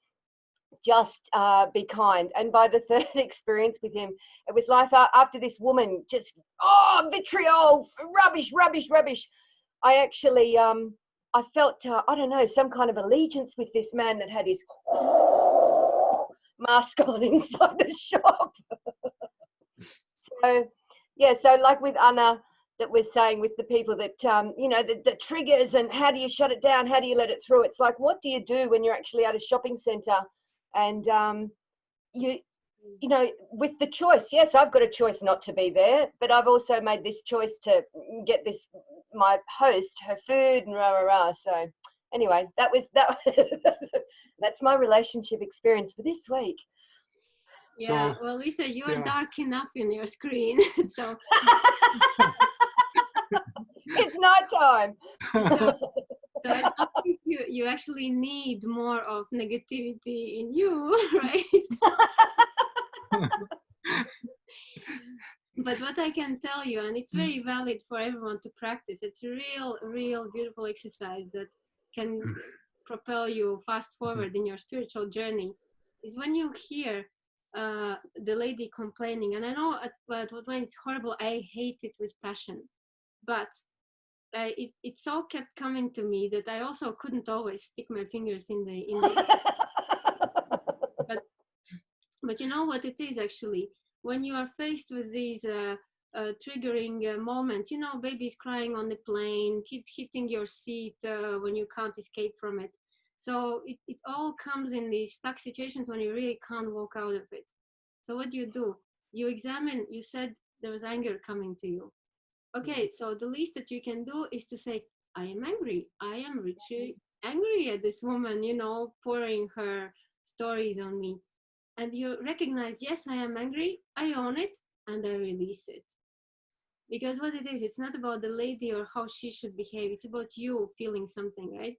Just be kind. And by the third experience with him, it was like after this woman just, vitriol, rubbish. I actually, I felt, I don't know, some kind of allegiance with this man that had his mask on inside the shop. So, yeah, so like with Anna, that we're saying with the people that, you know, the triggers and how do you shut it down? How do you let it through? It's like, what do you do when you're actually at a shopping center and you know, with the choice? Yes, I've got a choice not to be there, but I've also made this choice to get my host, her food and rah, rah, rah. So anyway, that. That's my relationship experience for this week. Yeah, So, well, Lisa, you're yeah. dark enough in your screen, so It's nighttime. so I don't think you actually need more of negativity in you, right? But what I can tell you, and it's very valid for everyone to practice, it's a real beautiful exercise that can propel you fast forward in your spiritual journey, is when you hear the lady complaining, and I know when it's horrible, I hate it with passion, but it so kept coming to me that I also couldn't always stick my fingers in the but you know what it is actually, when you are faced with these triggering moments, you know, babies crying on the plane, kids hitting your seat when you can't escape from it. So it all comes in these stuck situations when you really can't walk out of it. So what do? You examine, you said there was anger coming to you. Okay, so the least that you can do is to say, I am angry. I am really angry at this woman, you know, pouring her stories on me. And you recognize, yes, I am angry. I own it and I release it. Because what it is, it's not about the lady or how she should behave. It's about you feeling something, right?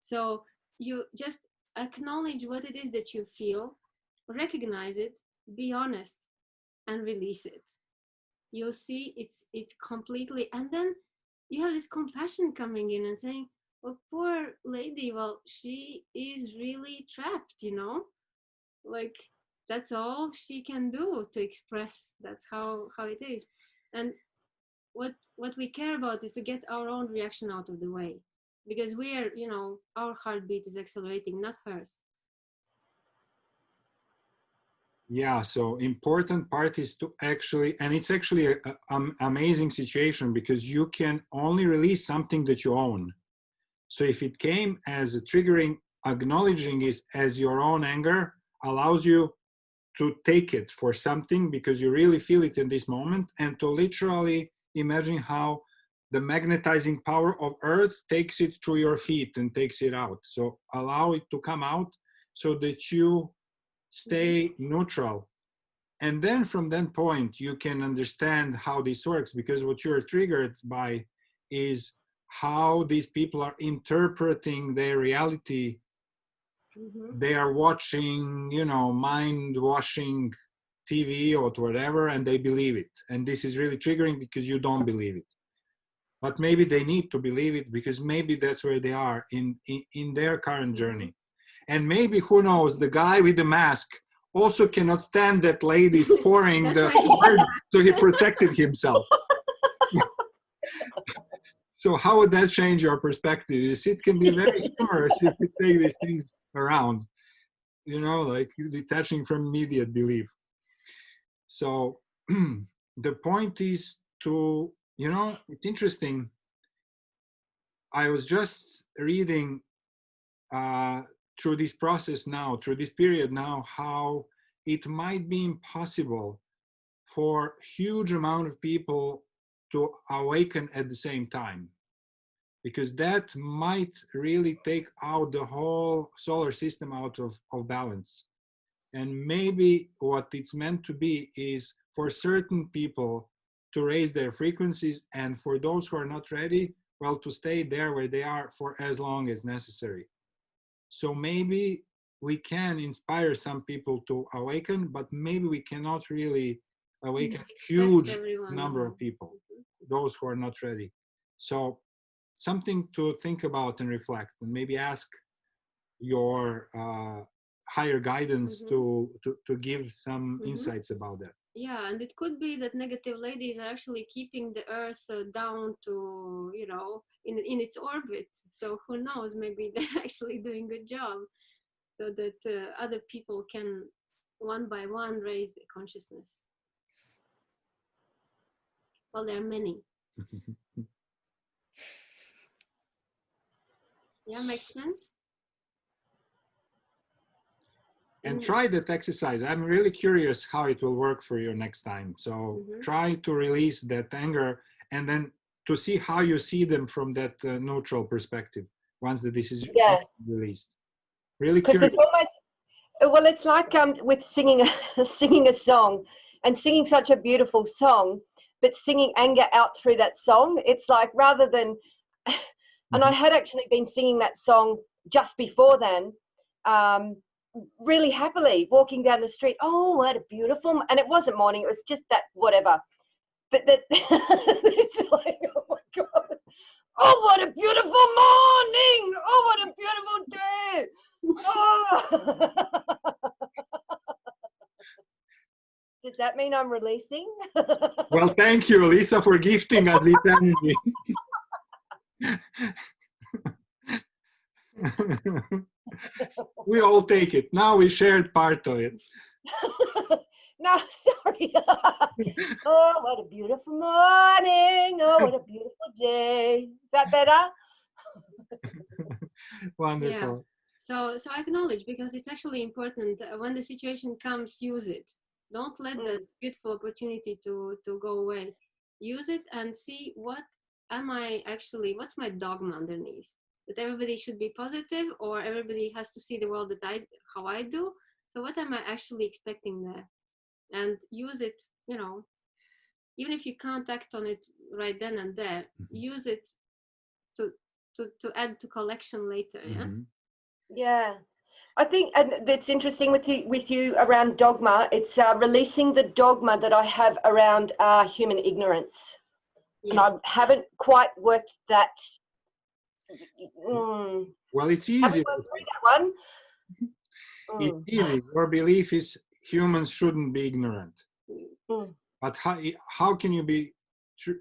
So you just acknowledge what it is that you feel, recognize it, be honest, and release it. You'll see it's completely, and then you have this compassion coming in and saying, well, poor lady, well, she is really trapped, you know, like that's all she can do to express. That's how it is. And what we care about is to get our own reaction out of the way, because we are, you know, our heartbeat is accelerating, not hers. Yeah, so important part is to actually, and it's actually an amazing situation because you can only release something that you own. So if it came as a triggering, acknowledging it as your own anger allows you to take it for something because you really feel it in this moment, and to literally imagine how the magnetizing power of earth takes it through your feet and takes it out. So allow it to come out so that you stay neutral. And then from that point, you can understand how this works, because what you're triggered by is how these people are interpreting their reality. They are watching, you know, mind washing TV or whatever, and they believe it. And this is really triggering because you don't believe it. But maybe they need to believe it because maybe that's where they are in their current journey. And maybe, who knows, the guy with the mask also cannot stand that lady pouring the word, so he protected himself. So how would that change your perspective? It can be very humorous if you take these things around, you know, like detaching from immediate belief. So the point is to, you know, it's interesting. I was just reading through this process now, through this period now, how it might be impossible for huge amount of people to awaken at the same time, because that might really take out the whole solar system out of balance. And maybe what it's meant to be is for certain people to raise their frequencies, and for those who are not ready, well, to stay there where they are for as long as necessary. So maybe we can inspire some people to awaken, but maybe we cannot really awaken a huge number of people, those who are not ready. So something to think about and reflect, and maybe ask your higher guidance to give some insights about that. Yeah, and it could be that negative ladies are actually keeping the earth down to, you know, in its orbit. So who knows, maybe they're actually doing a good job, so that other people can one by one raise their consciousness. Well, there are many. Yeah, makes sense. And try that exercise. I'm really curious how it will work for you next time. So try to release that anger, and then to see how you see them from that neutral perspective once the decision is released. Really curious. It's almost, well, it's like with singing singing a song, and singing such a beautiful song, but singing anger out through that song. It's like, rather than, and I had actually been singing that song just before then, really happily walking down the street. Oh, what a beautiful, and it wasn't morning, it was just that whatever. But that it's like, oh my God, oh, what a beautiful morning, oh, what a beautiful day. Oh. Does that mean I'm releasing? Well, thank you, Lisa, for gifting us this energy. We all take it. Now we shared part of it. No, sorry. Oh, what a beautiful morning. Oh, what a beautiful day. Is that better? Wonderful. Yeah. So acknowledge, because it's actually important. When the situation comes, use it. Don't let the beautiful opportunity to go away. Use it and see, what am I actually, what's my dogma underneath? That everybody should be positive, or everybody has to see the world how I do. So what am I actually expecting there? And use it, you know, even if you can't act on it right then and there, use it to add to collection later. Yeah. I think, and it's interesting with you around dogma. It's releasing the dogma that I have around human ignorance. and I haven't quite worked that. Well, it's Haven't easy. worked through that one. It's easy. Your belief is humans shouldn't be ignorant. But how can you be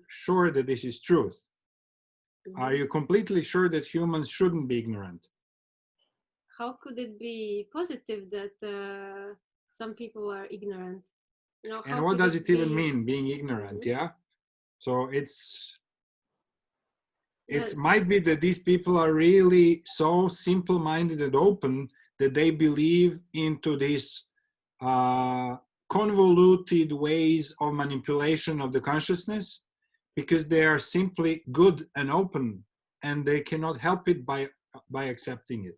sure that this is truth? Are you completely sure that humans shouldn't be ignorant? How could it be positive that some people are ignorant? You know, And what does it even mean, being ignorant? Yeah. So it might be that these people are really so simple-minded and open that they believe into these convoluted ways of manipulation of the consciousness because they are simply good and open, and they cannot help it by accepting it.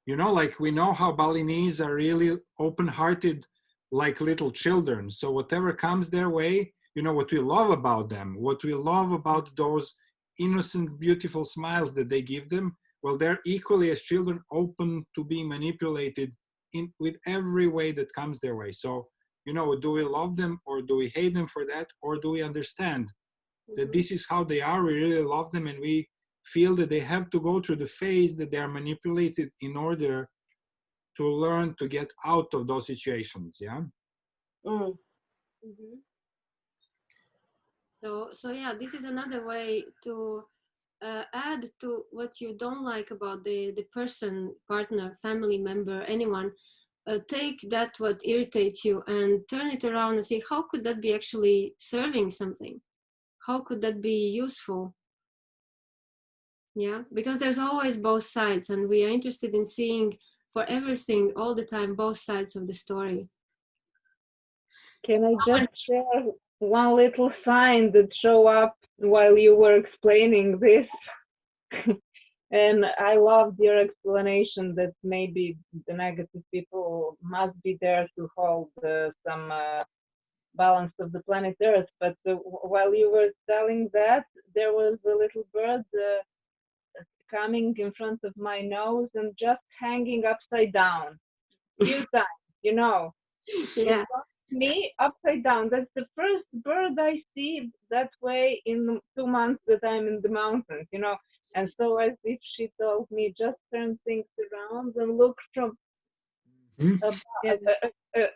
You know, like we know how Balinese are really open-hearted, like little children. So whatever comes their way, you know, what we love about them, what we love about those innocent, beautiful smiles that they give them, well, they're equally as children open to be manipulated with every way that comes their way. So, you know, do we love them or do we hate them for that? Or do we understand that this is how they are, we really love them, and we feel that they have to go through the phase that they are manipulated in order to learn to get out of those situations, yeah? So yeah, this is another way to add to what you don't like about the person, partner, family member, anyone. Take that what irritates you and turn it around and see how could that be actually serving something? How could that be useful? Yeah, because there's always both sides, and we are interested in seeing for everything all the time both sides of the story. Can I just share one little sign that showed up while you were explaining this? And I loved your explanation that maybe the negative people must be there to hold some balance of the planet Earth. But while you were telling that, there was a little bird coming in front of my nose and just hanging upside down a few times, you know. Yeah. Me upside down. That's the first bird I see that way in 2 months that I'm in the mountains, you know. And so as if she told me, just turn things around and look from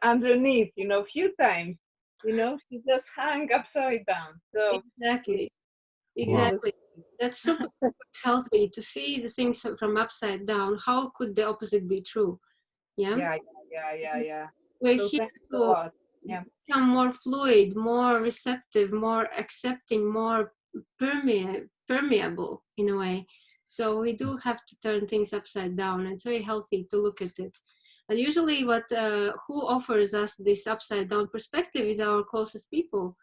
underneath, you know, a few times, you know, she just hung upside down. So exactly. Wow. That's super healthy to see the things from upside down. How could the opposite be true? Yeah. We're So here thanks a to lot. become more fluid, more receptive, more accepting, more permeable in a way. So we do have to turn things upside down. It's very healthy to look at it. And usually who offers us this upside down perspective is our closest people,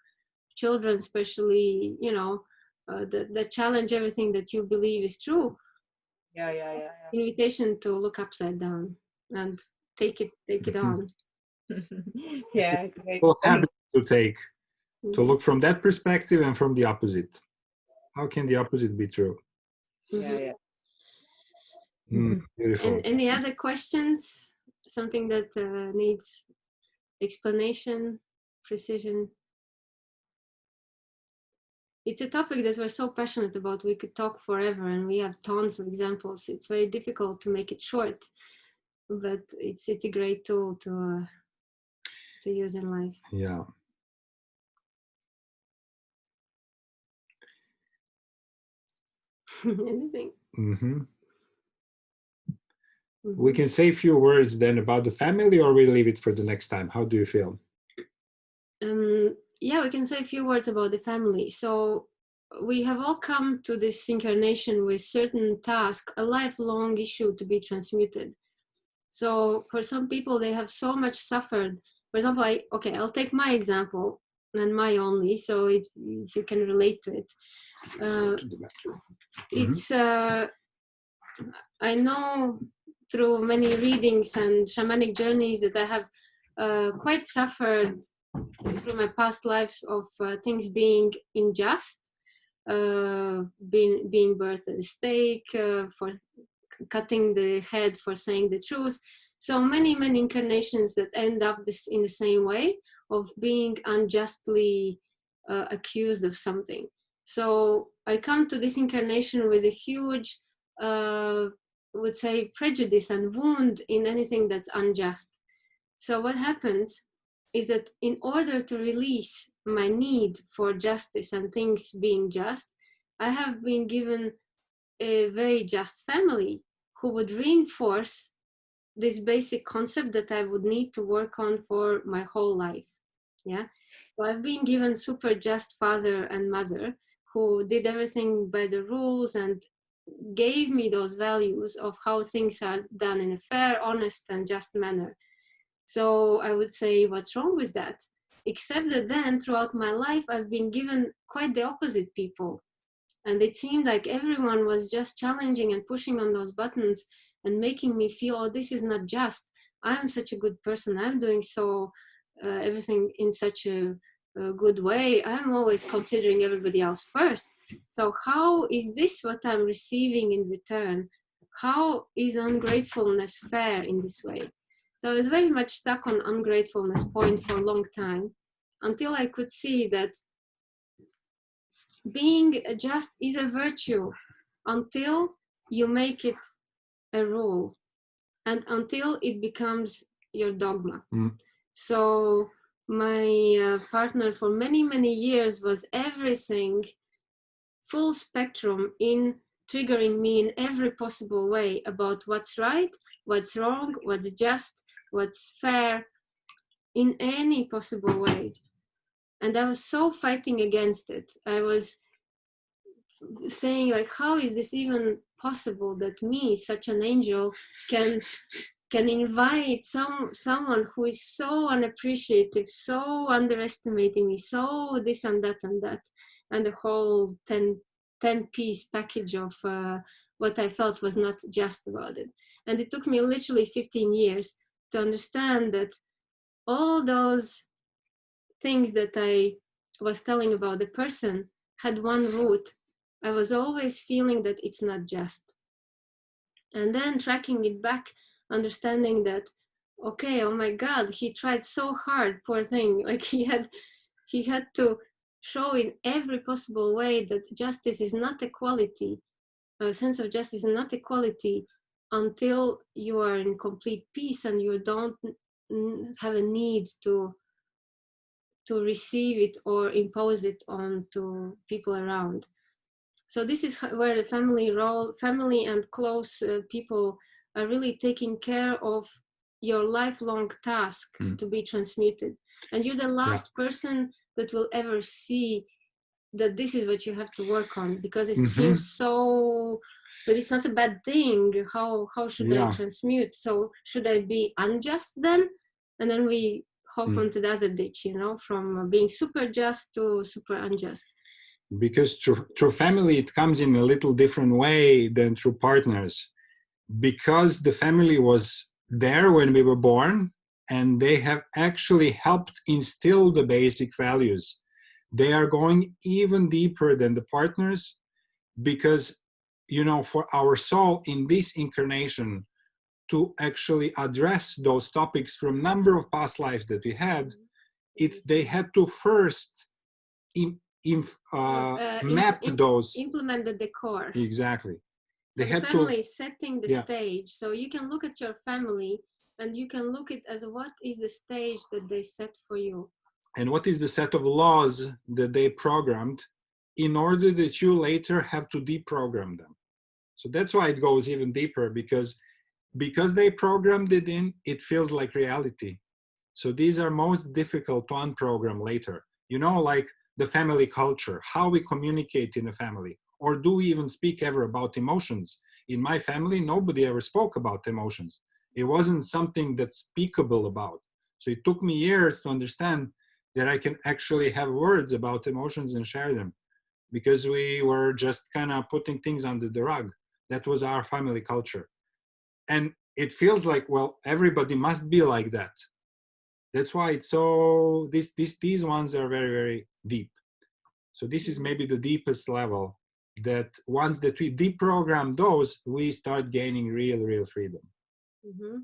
children especially, you know, that challenge everything that you believe is true. Invitation to look upside down and take it on. Yeah, Both habits to take, to look from that perspective and from the opposite. How can the opposite be true? Beautiful. And any other questions? Something that needs explanation, precision? It's a topic that we're so passionate about. We could talk forever, and we have tons of examples. It's very difficult to make it short, but it's a great tool to use in life. Yeah. Anything? We can say a few words then about the family, or we leave it for the next time. How do you feel? Yeah, we can say a few words about the family. So we have all come to this incarnation with certain task, a lifelong issue to be transmuted. So for some people, they have so much suffered. For example, I'll take my example and my only, so if you can relate to it. It's I know through many readings and shamanic journeys that I have quite suffered through my past lives of things being unjust, being burned at the stake, for cutting the head for saying the truth. So many incarnations that end up in the same way of being unjustly accused of something. So I come to this incarnation with a huge, would say, prejudice and wound in anything that's unjust. So what happens is that in order to release my need for justice and things being just, I have been given a very just family who would reinforce this basic concept that I would need to work on for my whole life. Yeah. So I've been given super just father and mother who did everything by the rules and gave me those values of how things are done in a fair, honest, and just manner. So I would say, what's wrong with that? Except that then throughout my life, I've been given quite the opposite people. And it seemed like everyone was just challenging and pushing on those buttons and making me feel, oh, this is not just. I'm such a good person. I'm doing so everything in such a good way. I'm always considering everybody else first. So how is this what I'm receiving in return? How is ungratefulness fair in this way? So I was very much stuck on ungratefulness point for a long time until I could see that being just is a virtue until you make it a rule and until it becomes your dogma. So my partner for many, many years was everything, full spectrum in triggering me in every possible way about what's right, what's wrong, what's just, what's fair, in any possible way. And I was so fighting against it. I was saying, like, how is this even possible that me, such an angel, can invite someone who is so unappreciative, so underestimating me, so this and that and that, and the whole 10-piece package of what I felt was not just about it. And it took me literally 15 years to understand that all those things that I was telling about the person had one root. I was always feeling that it's not just. And then tracking it back, understanding that, okay, oh my God, he tried so hard, poor thing. Like he had to show in every possible way that justice is not a quality. A sense of justice is not a quality until you are in complete peace and you don't have a need to receive it or impose it onto people around. So this is where the family and close people are really taking care of your lifelong task to be transmuted. And you're the last person that will ever see that this is what you have to work on, because it seems so, but it's not a bad thing. How should I transmute? So should I be unjust then? And then we hop onto the other ditch, from being super just to super unjust. Because through family, it comes in a little different way than through partners. Because the family was there when we were born, and they have actually helped instill the basic values. They are going even deeper than the partners, because, for our soul in this incarnation to actually address those topics from number of past lives that we had, they had to first map those. Implement the decor. Exactly. So the family is setting the stage. So you can look at your family and you can look at as what is the stage that they set for you. And what is the set of laws that they programmed in order that you later have to deprogram them. So that's why it goes even deeper, because they programmed it in, it feels like reality. So these are most difficult to unprogram later. Like the family culture, how we communicate in a family, or do we even speak ever about emotions? In my family, nobody ever spoke about emotions. It wasn't something that's speakable about. So it took me years to understand that I can actually have words about emotions and share them, because we were just kind of putting things under the rug. That was our family culture. And it feels like, well, everybody must be like that. That's why it's so, these ones are very, very deep. So this is maybe the deepest level, that once that we deprogram those, we start gaining real freedom. Mm-hmm.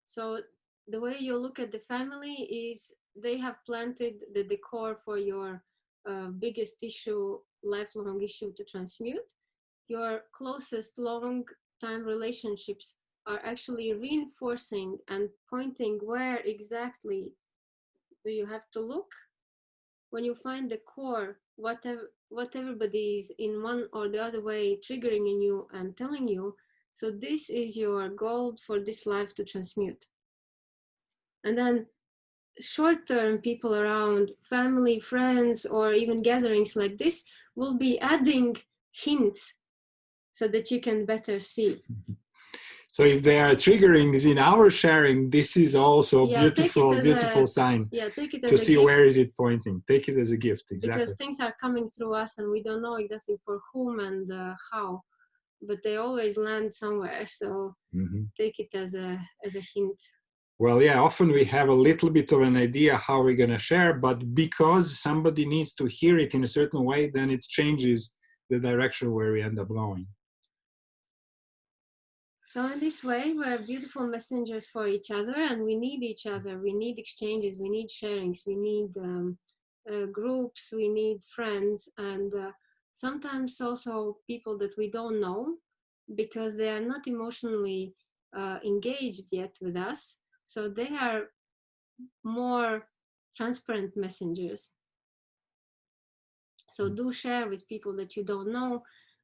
So the way you look at the family is they have planted the decor for your biggest issue, lifelong issue to transmute, your closest long-time relationships are actually reinforcing and pointing where exactly do you have to look. When you find the core, what everybody is in one or the other way triggering in you and telling you, so this is your gold for this life to transmute. And then short-term people around, family, friends, or even gatherings like this will be adding hints so that you can better see. So if they are triggering in our sharing, this is also a beautiful sign take it as to a see gift, where is it pointing. Take it as a gift, exactly. because things are coming through us and we don't know exactly for whom and how, but they always land somewhere. So take it as a hint. Well, yeah, often we have a little bit of an idea how we're going to share, but because somebody needs to hear it in a certain way, then it changes the direction where we end up going. So in this way, we're beautiful messengers for each other, and we need each other. We need exchanges, we need sharings, we need groups, we need friends, and sometimes also people that we don't know because they are not emotionally engaged yet with us. So they are more transparent messengers. So do share with people that you don't know,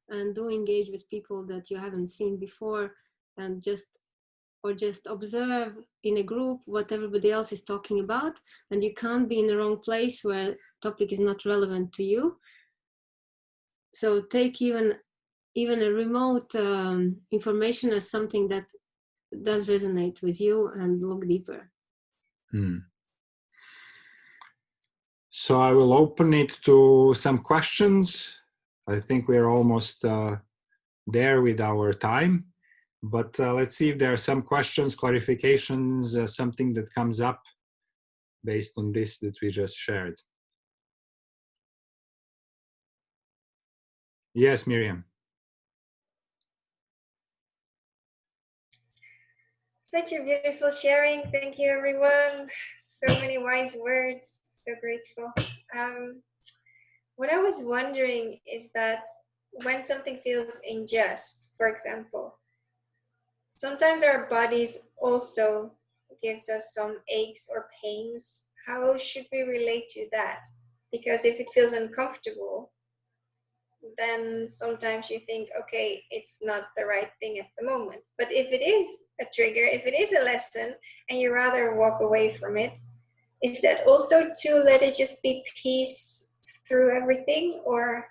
and do engage with people that you haven't seen before, and just observe in a group what everybody else is talking about, and you can't be in the wrong place where topic is not relevant to you. So take even a remote information as something that does resonate with you, and look deeper. So I will open it to some questions. I think we're almost there with our time, but let's see if there are some questions, clarifications, something that comes up based on this that we just shared. Yes, Miriam. Such a beautiful sharing. Thank you, everyone. So many wise words. So grateful. What I was wondering is that when something feels unjust, for example, sometimes our bodies also gives us some aches or pains. How should we relate to that? Because if it feels uncomfortable, then sometimes you think, okay, it's not the right thing at the moment. But if it is a trigger, if it is a lesson, and you rather walk away from it, is that also to let it just be peace through everything? Or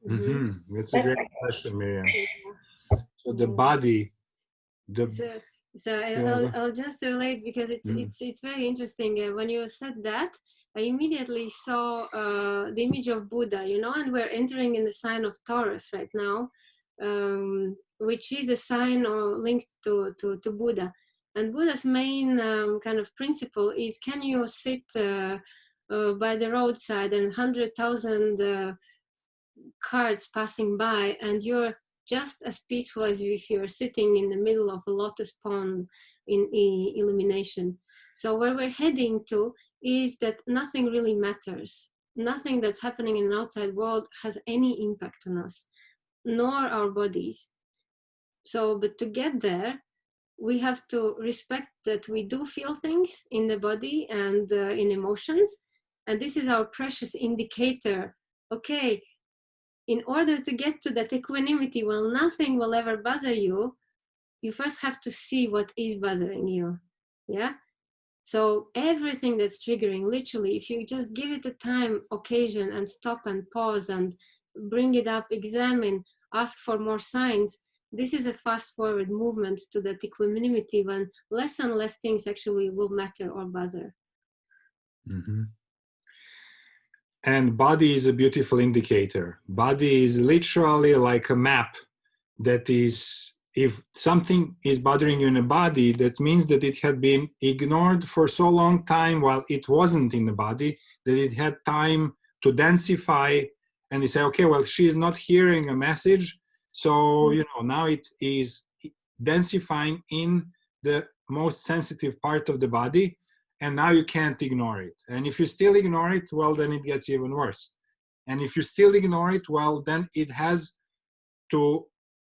That's a great question, Miriam. So the body, I'll just relate, because it's very interesting. When you said that, I immediately saw the image of Buddha, and we're entering in the sign of Taurus right now, which is a sign or linked to Buddha. And Buddha's main kind of principle is, can you sit by the roadside and 100,000 carts passing by, and you're just as peaceful as if you're sitting in the middle of a lotus pond in illumination. So where we're heading to is that nothing really matters. Nothing that's happening in the outside world has any impact on us, nor our bodies. So, but to get there, we have to respect that we do feel things in the body and in emotions. And this is our precious indicator. Okay, in order to get to that equanimity, well, nothing will ever bother you, you first have to see what is bothering you. Yeah. So everything that's triggering, literally, if you just give it a time, occasion, and stop and pause and bring it up, examine, ask for more signs, this is a fast forward movement to that equanimity when less and less things actually will matter or bother. And body is a beautiful indicator. Body is literally like a map that is, if something is bothering you in a body, that means that it had been ignored for so long time while it wasn't in the body, that it had time to densify, and you say, okay, well, she's not hearing a message, so now it is densifying in the most sensitive part of the body, and now you can't ignore it. And if you still ignore it, well, then it gets even worse. And if you still ignore it, well, then it has to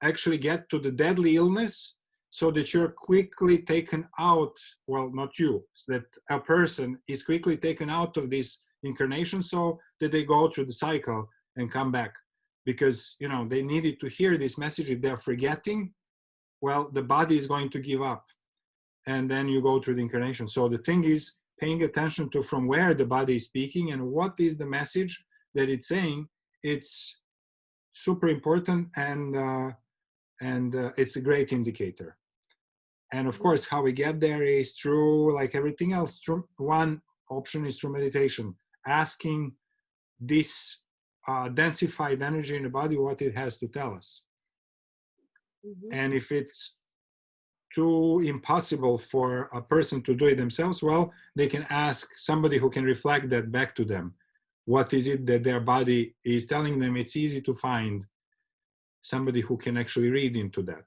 actually get to the deadly illness, so that you're quickly taken out, well, not you, so that a person is quickly taken out of this incarnation, so that they go through the cycle and come back. Because, you know, they needed to hear this message. If they're forgetting, well, the body is going to give up. And then you go through the incarnation. So the thing is paying attention to from where the body is speaking and what is the message that it's saying. It's super important, and it's a great indicator. And of course, how we get there is through, like everything else, through one option is through meditation, asking this densified energy in the body what it has to tell us. And if it's too impossible for a person to do it themselves, well, they can ask somebody who can reflect that back to them. What is it that their body is telling them? It's easy to find somebody who can actually read into that.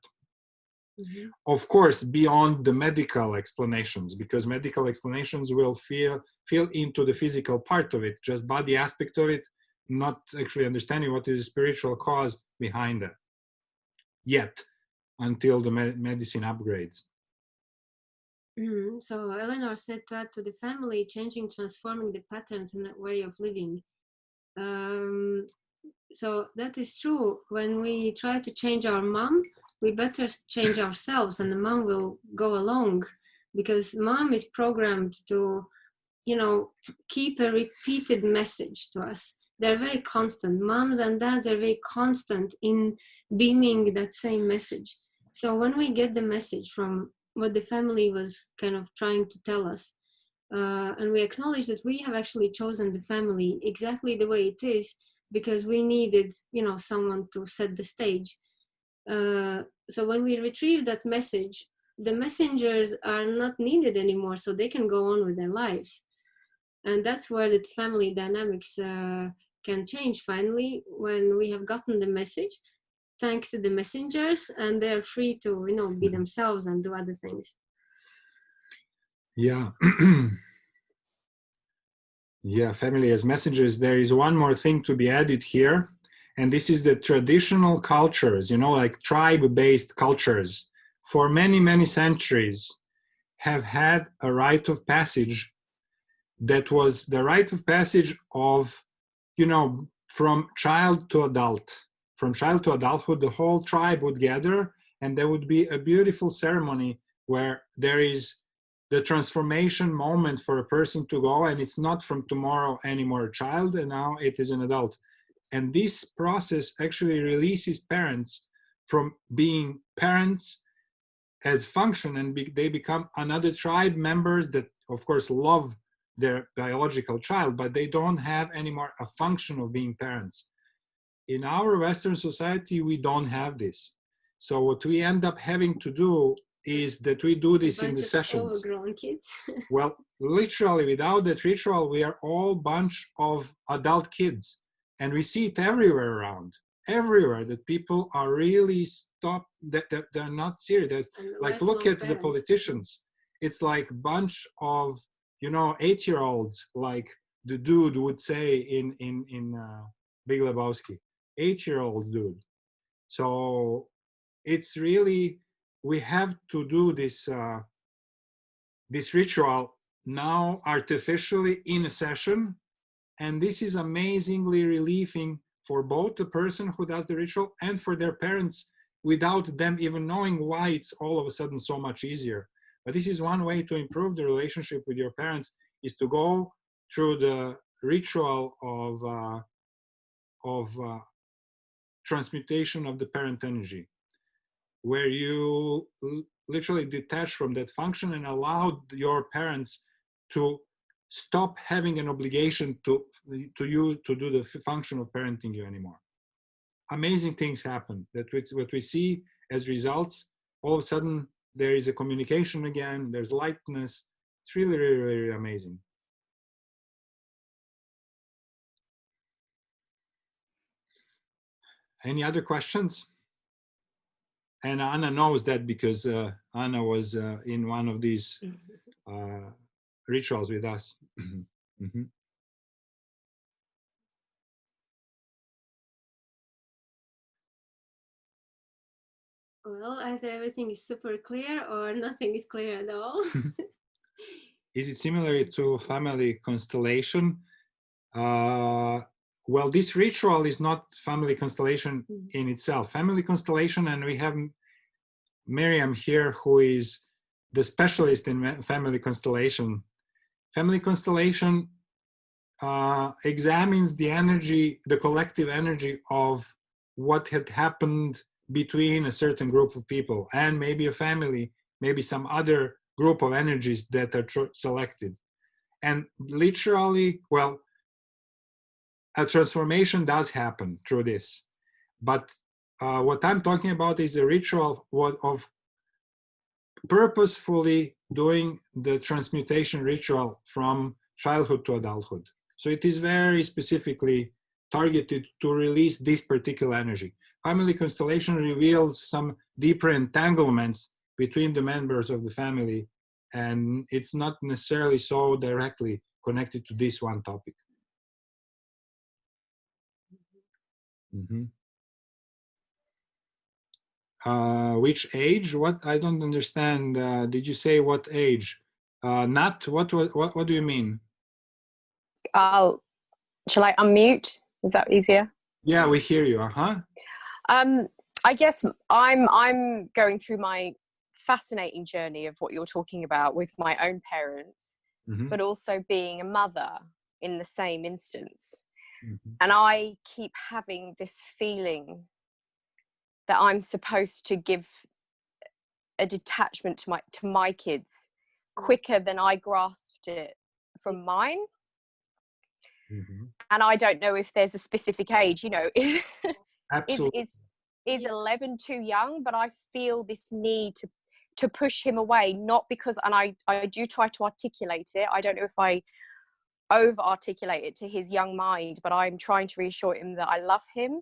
Of course, beyond the medical explanations, because medical explanations will feel into the physical part of it, just body aspect of it, not actually understanding what is the spiritual cause behind that yet, until the medicine upgrades. So Eleanor said to add to the family, changing, transforming the patterns and way of living. So that is true. When we try to change our mom, we better change ourselves, and the mom will go along, because mom is programmed to, you know, keep a repeated message to us. They're very constant. Moms and dads are very constant in beaming that same message. So when we get the message from what the family was kind of trying to tell us, and we acknowledge that we have actually chosen the family exactly the way it is, because we needed, you know, someone to set the stage. So when we retrieve that message, the messengers are not needed anymore, so they can go on with their lives. And that's where the family dynamics can change finally, when we have gotten the message, thanks to the messengers, and they're free to, you know, be themselves and do other things. Yeah. Yeah, family as messengers. There is one more thing to be added here, and this is the traditional cultures, you know, like tribe-based cultures, for many, many centuries have had a rite of passage that was the rite of passage of, you know, from child to adult. From child to adulthood, the whole tribe would gather, and there would be a beautiful ceremony where there is the transformation moment for a person to go, and it's not from tomorrow anymore a child, and now it is an adult. And this process actually releases parents from being parents as function, and they become another tribe members that, of course, love their biological child, but they don't have anymore a function of being parents. In our Western society, we don't have this. So what we end up having to do is that we do this in the sessions. Overgrown kids. Well, literally, without that ritual, we are all bunch of adult kids, and we see it everywhere around. Everywhere that people are really stopped, that they're not serious. Like, look at the politicians. It's like bunch of, you know, 8-year-olds, like the dude would say in Big Lebowski, 8-year-old dude. So it's really, we have to do this this ritual now artificially in a session, and this is amazingly relieving for both the person who does the ritual and for their parents, without them even knowing why it's all of a sudden so much easier. But this is one way to improve the relationship with your parents, is to go through the ritual of transmutation of the parent energy, where you literally detach from that function and allow your parents to stop having an obligation to you to do the function of parenting you anymore. Amazing things happen. That what we see as results, all of a sudden there is a communication again, there's lightness. It's really, really, really amazing. Any other questions? And Anna knows that, because Anna was in one of these rituals with us. Mm-hmm. Well, either everything is super clear or nothing is clear at all. Is it similar to family constellation? Well, this ritual is not family constellation in itself. Family constellation, and we have Miriam here, who is the specialist in family constellation. Family constellation examines the energy, the collective energy of what had happened between a certain group of people and maybe a family, maybe some other group of energies that are selected. And literally, well, a transformation does happen through this. But what I'm talking about is a ritual of purposefully doing the transmutation ritual from childhood to adulthood. So it is very specifically targeted to release this particular energy. Family constellation reveals some deeper entanglements between the members of the family, and it's not necessarily so directly connected to this one topic. Mm-hmm. Which age? What? I don't understand. Did you say what age? Nat, what do you mean? Shall I unmute? Is that easier? Yeah, we hear you. I guess I'm going through my fascinating journey of what you're talking about with my own parents, Mm-hmm. but also being a mother in the same instance. Mm-hmm. And I keep having this feeling that I'm supposed to give a detachment to my kids quicker than I grasped it from mine. Mm-hmm. And I don't know if there's a specific age, you know, Absolutely. is 11 too young? But I feel this need to push him away, not because, and I do try to articulate it. I don't know if I over articulate it to his young mind, but I'm trying to reassure him that I love him,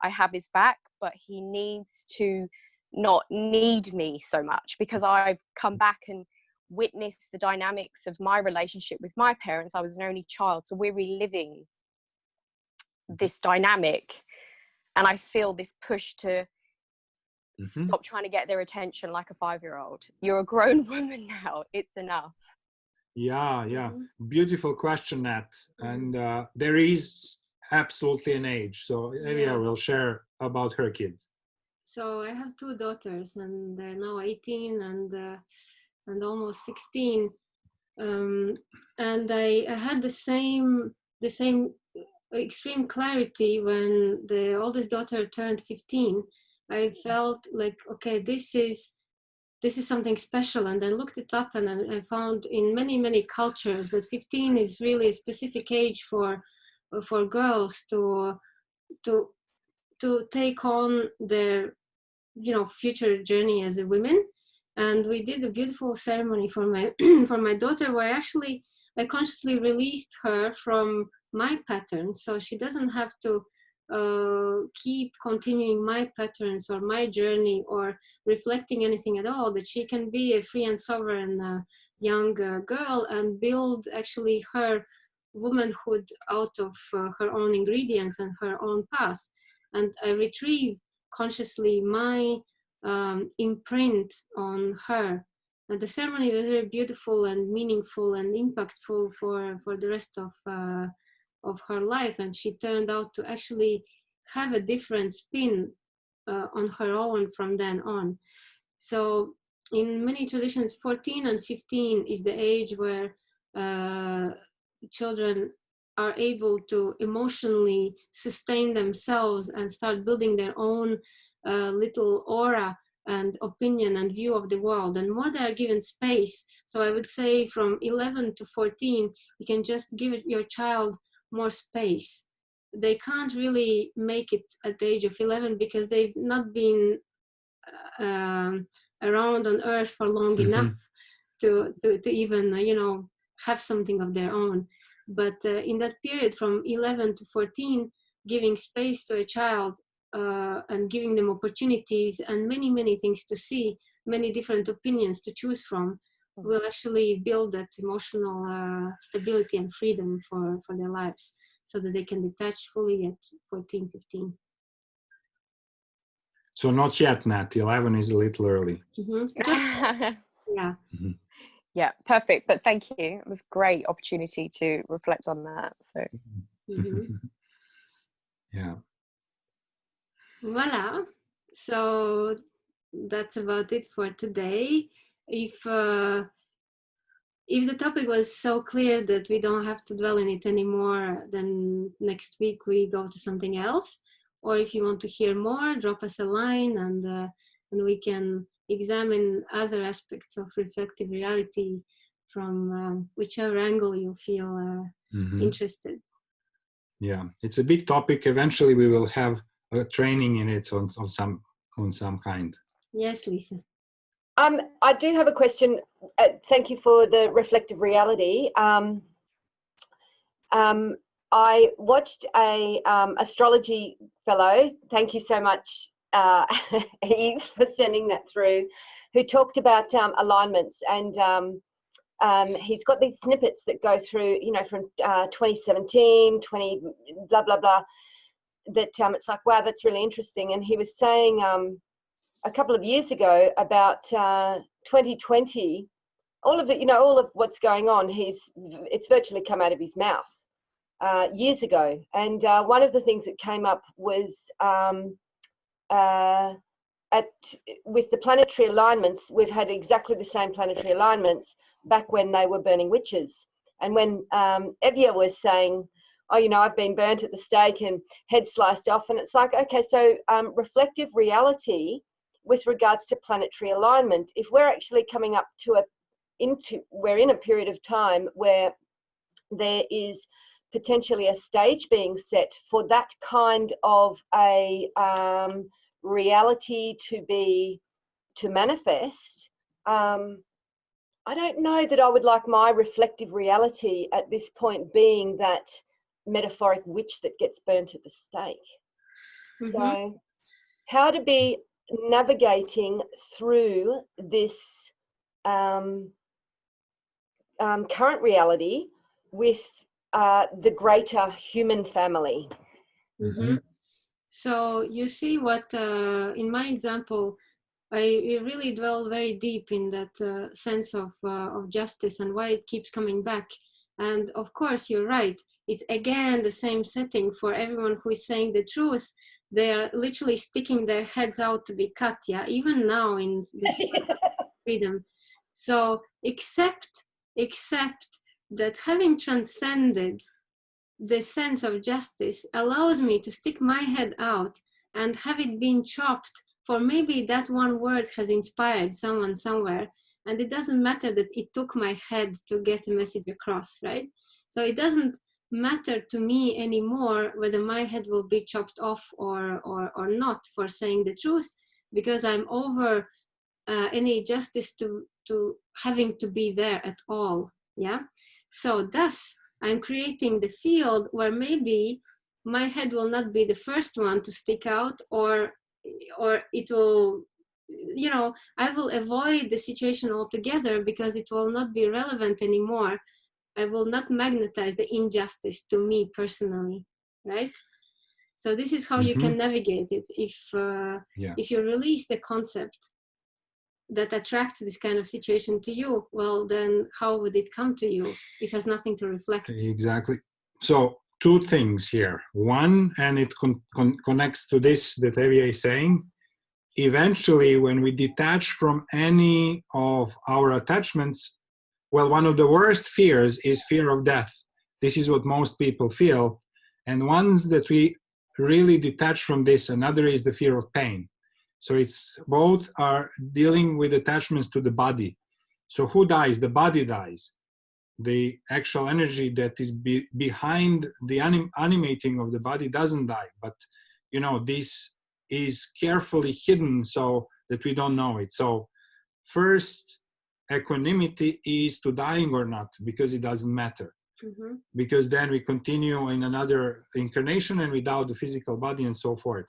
I have his back, but he needs to not need me so much, because I've come back and witnessed the dynamics of my relationship with my parents. I was an only child, so we're reliving this dynamic, and I feel this push to stop trying to get their attention like a 5-year-old. You're a grown woman now, it's enough. Yeah. Beautiful question, Nat. And there is absolutely an age. So Elia will share about her kids. So I have 2 daughters, and they're now 18 and almost 16. And I had the same extreme clarity when the oldest daughter turned 15. I felt like, okay, this is something special, and I looked it up, and I found in many cultures that 15 is really a specific age for girls to take on their future journey as a women. And we did a beautiful ceremony for my for my daughter, where actually I consciously released her from my patterns, so she doesn't have to keep continuing my patterns or my journey or reflecting anything at all, that she can be a free and sovereign young girl and build actually her womanhood out of her own ingredients and her own path. And I retrieve consciously my imprint on her. And the ceremony was very beautiful and meaningful and impactful for the rest of her life. And she turned out to actually have a different spin on her own from then on. So in many traditions, 14 and 15 is the age where children are able to emotionally sustain themselves and start building their own little aura and opinion and view of the world. And more they are given space. So I would say from 11 to 14, you can just give your child more space. They can't really make it at the age of 11 because they've not been around on earth for long enough to even have something of their own. But in that period from 11 to 14, giving space to a child and giving them opportunities and many things to see, many different opinions to choose from, will actually build that emotional stability and freedom for their lives, so that they can detach fully at 14, 15. So not yet, Nat. 11 is a little early. Yeah. Mm-hmm. Yeah, perfect. But thank you. It was a great opportunity to reflect on that. So Yeah. Voila. So that's about it for today. If the topic was so clear that we don't have to dwell in it anymore, then next week we go to something else. Or if you want to hear more, drop us a line, and we can examine other aspects of reflective reality from whichever angle you feel interested. Yeah, it's a big topic. Eventually, we will have a training in it on some kind. Yes, Lisa. I do have a question. Thank you for the reflective reality. I watched a astrology fellow. Thank you so much, Eve, for sending that through. Who talked about alignments, and he's got these snippets that go through, you know, from 2017, 20 blah blah blah. That it's like, wow, that's really interesting. And he was saying a couple of years ago about 2020, all of it, you know, all of what's going on, it's virtually come out of his mouth years ago. And one of the things that came up was with the planetary alignments, we've had exactly the same planetary alignments back when they were burning witches. And when Evia was saying, oh, you know, I've been burnt at the stake and head sliced off, and it's like, okay, so reflective reality with regards to planetary alignment, if we're actually coming up to we're in a period of time where there is potentially a stage being set for that kind of a reality to manifest. I don't know that I would like my reflective reality at this point being that metaphoric witch that gets burnt at the stake. Mm-hmm. So how to be navigating through this current reality with the greater human family. Mm-hmm. So you see what, in my example, I really dwell very deep in that sense of justice and why it keeps coming back. And of course, you're right. It's again the same setting for everyone who is saying the truth. They are literally sticking their heads out to be cut, yeah, even now in this freedom. So accept that having transcended the sense of justice allows me to stick my head out and have it been chopped, for maybe that one word has inspired someone somewhere, and it doesn't matter that it took my head to get a message across, right? So it doesn't matter to me anymore whether my head will be chopped off or not for saying the truth, because I'm over any justice to having to be there at all, yeah? So thus, I'm creating the field where maybe my head will not be the first one to stick out, or it will, you know, I will avoid the situation altogether because it will not be relevant anymore. I will not magnetize the injustice to me personally, right? So this is how you can navigate it. If you release the concept that attracts this kind of situation to you, well, then how would it come to you? It has nothing to reflect. Exactly. So two things here. One, and it connects to this that Evia is saying, eventually when we detach from any of our attachments, well, one of the worst fears is fear of death. This is what most people feel. And once that we really detach from this, another is the fear of pain. So it's both are dealing with attachments to the body. So who dies? The body dies. The actual energy that is behind the animating of the body doesn't die. But, you know, this is carefully hidden so that we don't know it. So first, equanimity is to dying or not, because it doesn't matter. Because then we continue in another incarnation and without the physical body and so forth.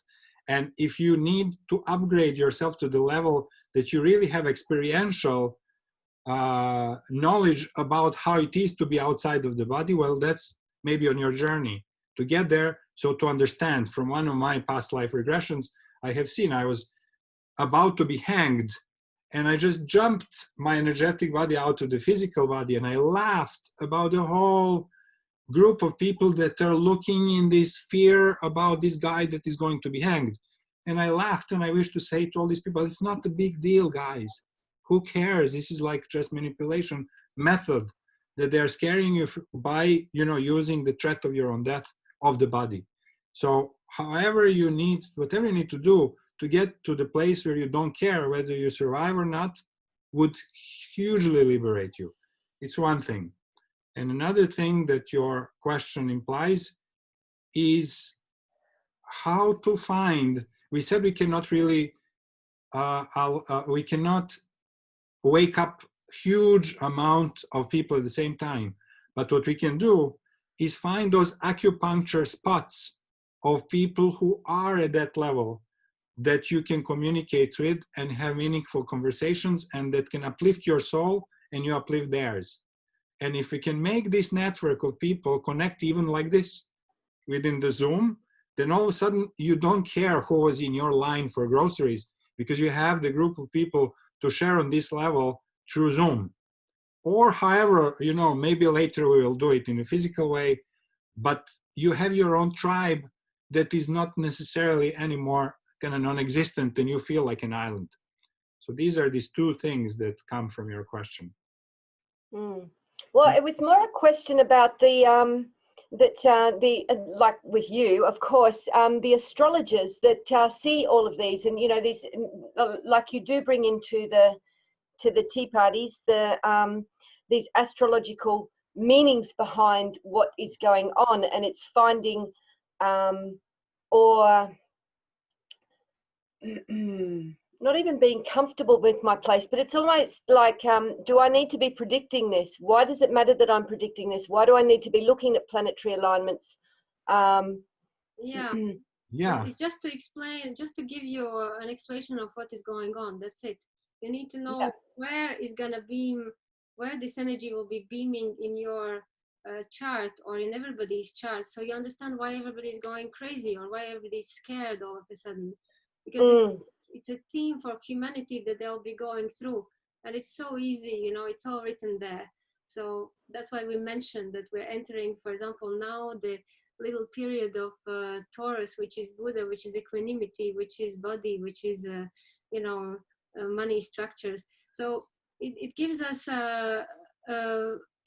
And if you need to upgrade yourself to the level that you really have experiential knowledge about how it is to be outside of the body, well, that's maybe on your journey to get there. So to understand, from one of my past life regressions, I have seen I was about to be hanged, and I just jumped my energetic body out of the physical body, and I laughed about the whole group of people that are looking in this fear about this guy that is going to be hanged. And I laughed, and I wish to say to all these people, it's not a big deal, guys. Who cares? This is like just manipulation method that they're scaring you by, you know, using the threat of your own death of the body. So however you need, whatever you need to do to get to the place where you don't care whether you survive or not, would hugely liberate you. It's one thing. And another thing that your question implies is how to find, we said we cannot really, we cannot wake up huge amount of people at the same time. But what we can do is find those acupuncture spots of people who are at that level that you can communicate with and have meaningful conversations, and that can uplift your soul and you uplift theirs. And if we can make this network of people connect even like this within the Zoom, then all of a sudden you don't care who was in your line for groceries, because you have the group of people to share on this level through Zoom. Or however, you know, maybe later we will do it in a physical way, but you have your own tribe that is not necessarily anymore kind of non-existent, and you feel like an island. So these are these two things that come from your question. Well, it was more a question about the like with you, of course, the astrologers that see all of these, and you know, these, like you do bring into the tea parties these astrological meanings behind what is going on, and it's finding or not even being comfortable with my place, but it's almost like, do I need to be predicting this? Why does it matter that I'm predicting this? Why do I need to be looking at planetary alignments? Yeah. It's just to explain, just to give you an explanation of what is going on. That's it. You need to know where is going to beam, where this energy will be beaming in your chart or in everybody's chart, so you understand why everybody is going crazy or why everybody is scared all of a sudden, because it's a theme for humanity that they'll be going through, and it's so easy, you know, it's all written there. So that's why we mentioned that we're entering, for example, now the little period of Taurus, which is Buddha, which is equanimity, which is body, which is you know, money structures. So it gives us a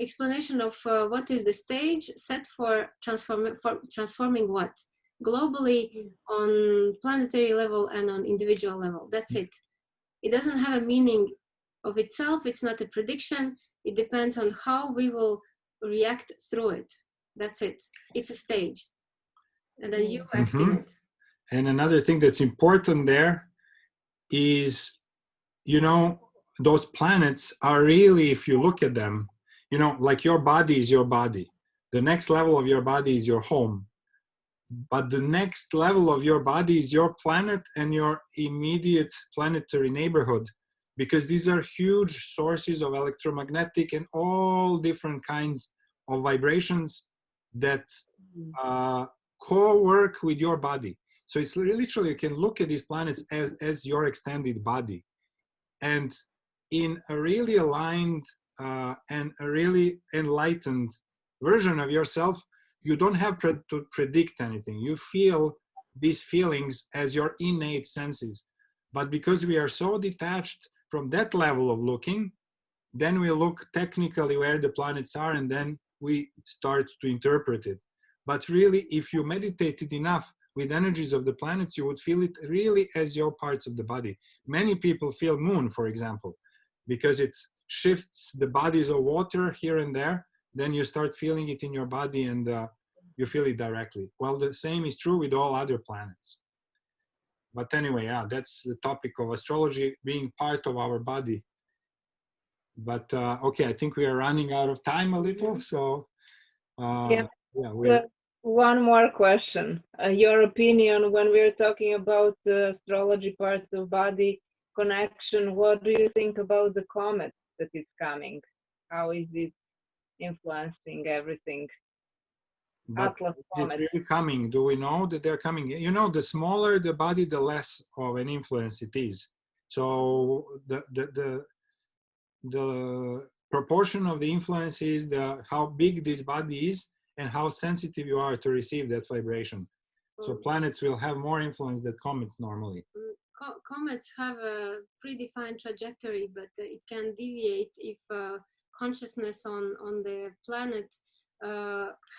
explanation of what is the stage set for transforming what globally, on planetary level and on individual level. That's it. It doesn't have a meaning of itself. It's not a prediction. It depends on how we will react through it. That's it. It's a stage, and then you act in it. And another thing that's important there is, you know, those planets are really, if you look at them, you know, like your body is your body. The next level of your body is your home. But the next level of your body is your planet and your immediate planetary neighborhood, because these are huge sources of electromagnetic and all different kinds of vibrations that co-work with your body. So it's literally, you can look at these planets as your extended body. And in a really aligned and a really enlightened version of yourself, you don't have to predict anything. You feel these feelings as your innate senses. But because we are so detached from that level of looking, then we look technically where the planets are, and then we start to interpret it. But really, if you meditated enough with energies of the planets, you would feel it really as your parts of the body. Many people feel moon, for example, because it shifts the bodies of water here and there. Then you start feeling it in your body, and you feel it directly. Well, the same is true with all other planets. But anyway, yeah, that's the topic of astrology being part of our body. But okay, I think we are running out of time a little, so one more question. Your opinion when we're talking about the astrology parts of body connection, what do you think about the comets that is coming? How is it influencing everything? But Atlas it's comet. really coming. Do we know that they're coming? You know, the smaller the body, the less of an influence it is. So the proportion of the influence is how big this body is and how sensitive you are to receive that vibration. So planets will have more influence than comets normally. Comets have a predefined trajectory, but it can deviate if consciousness on the planet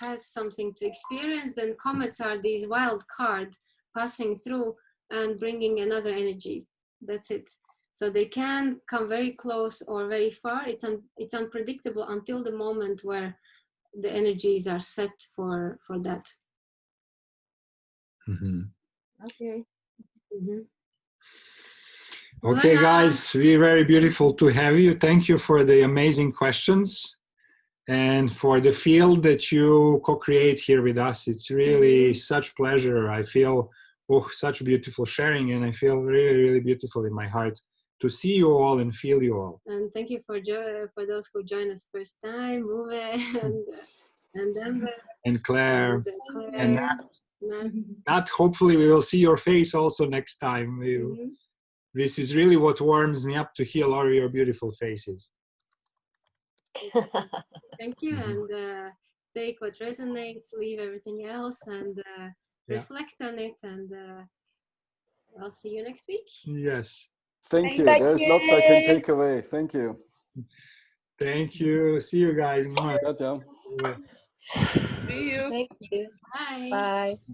has something to experience. Then comets are these wild cards passing through and bringing another energy. That's it. So they can come very close or very far. It's unpredictable until the moment where the energies are set for that. Mm-hmm. Okay. Mm-hmm. Okay, Voilà. guys, we're very beautiful to have you. Thank you for the amazing questions and for the field that you co-create here with us. It's really such pleasure. I feel such beautiful sharing, and I feel really, really beautiful in my heart to see you all and feel you all. And thank you for those who joined us first time, Uwe and Amber and Claire and Nat. Hopefully we will see your face also next time. This is really what warms me up to hear all your beautiful faces. Thank you, and take what resonates, leave everything else, and reflect on it, and I'll see you next week. Yes. Thank you. There's lots I can take away. Thank you. Thank you. See you guys. Ciao, ciao. See you. Thank you. Bye. Bye.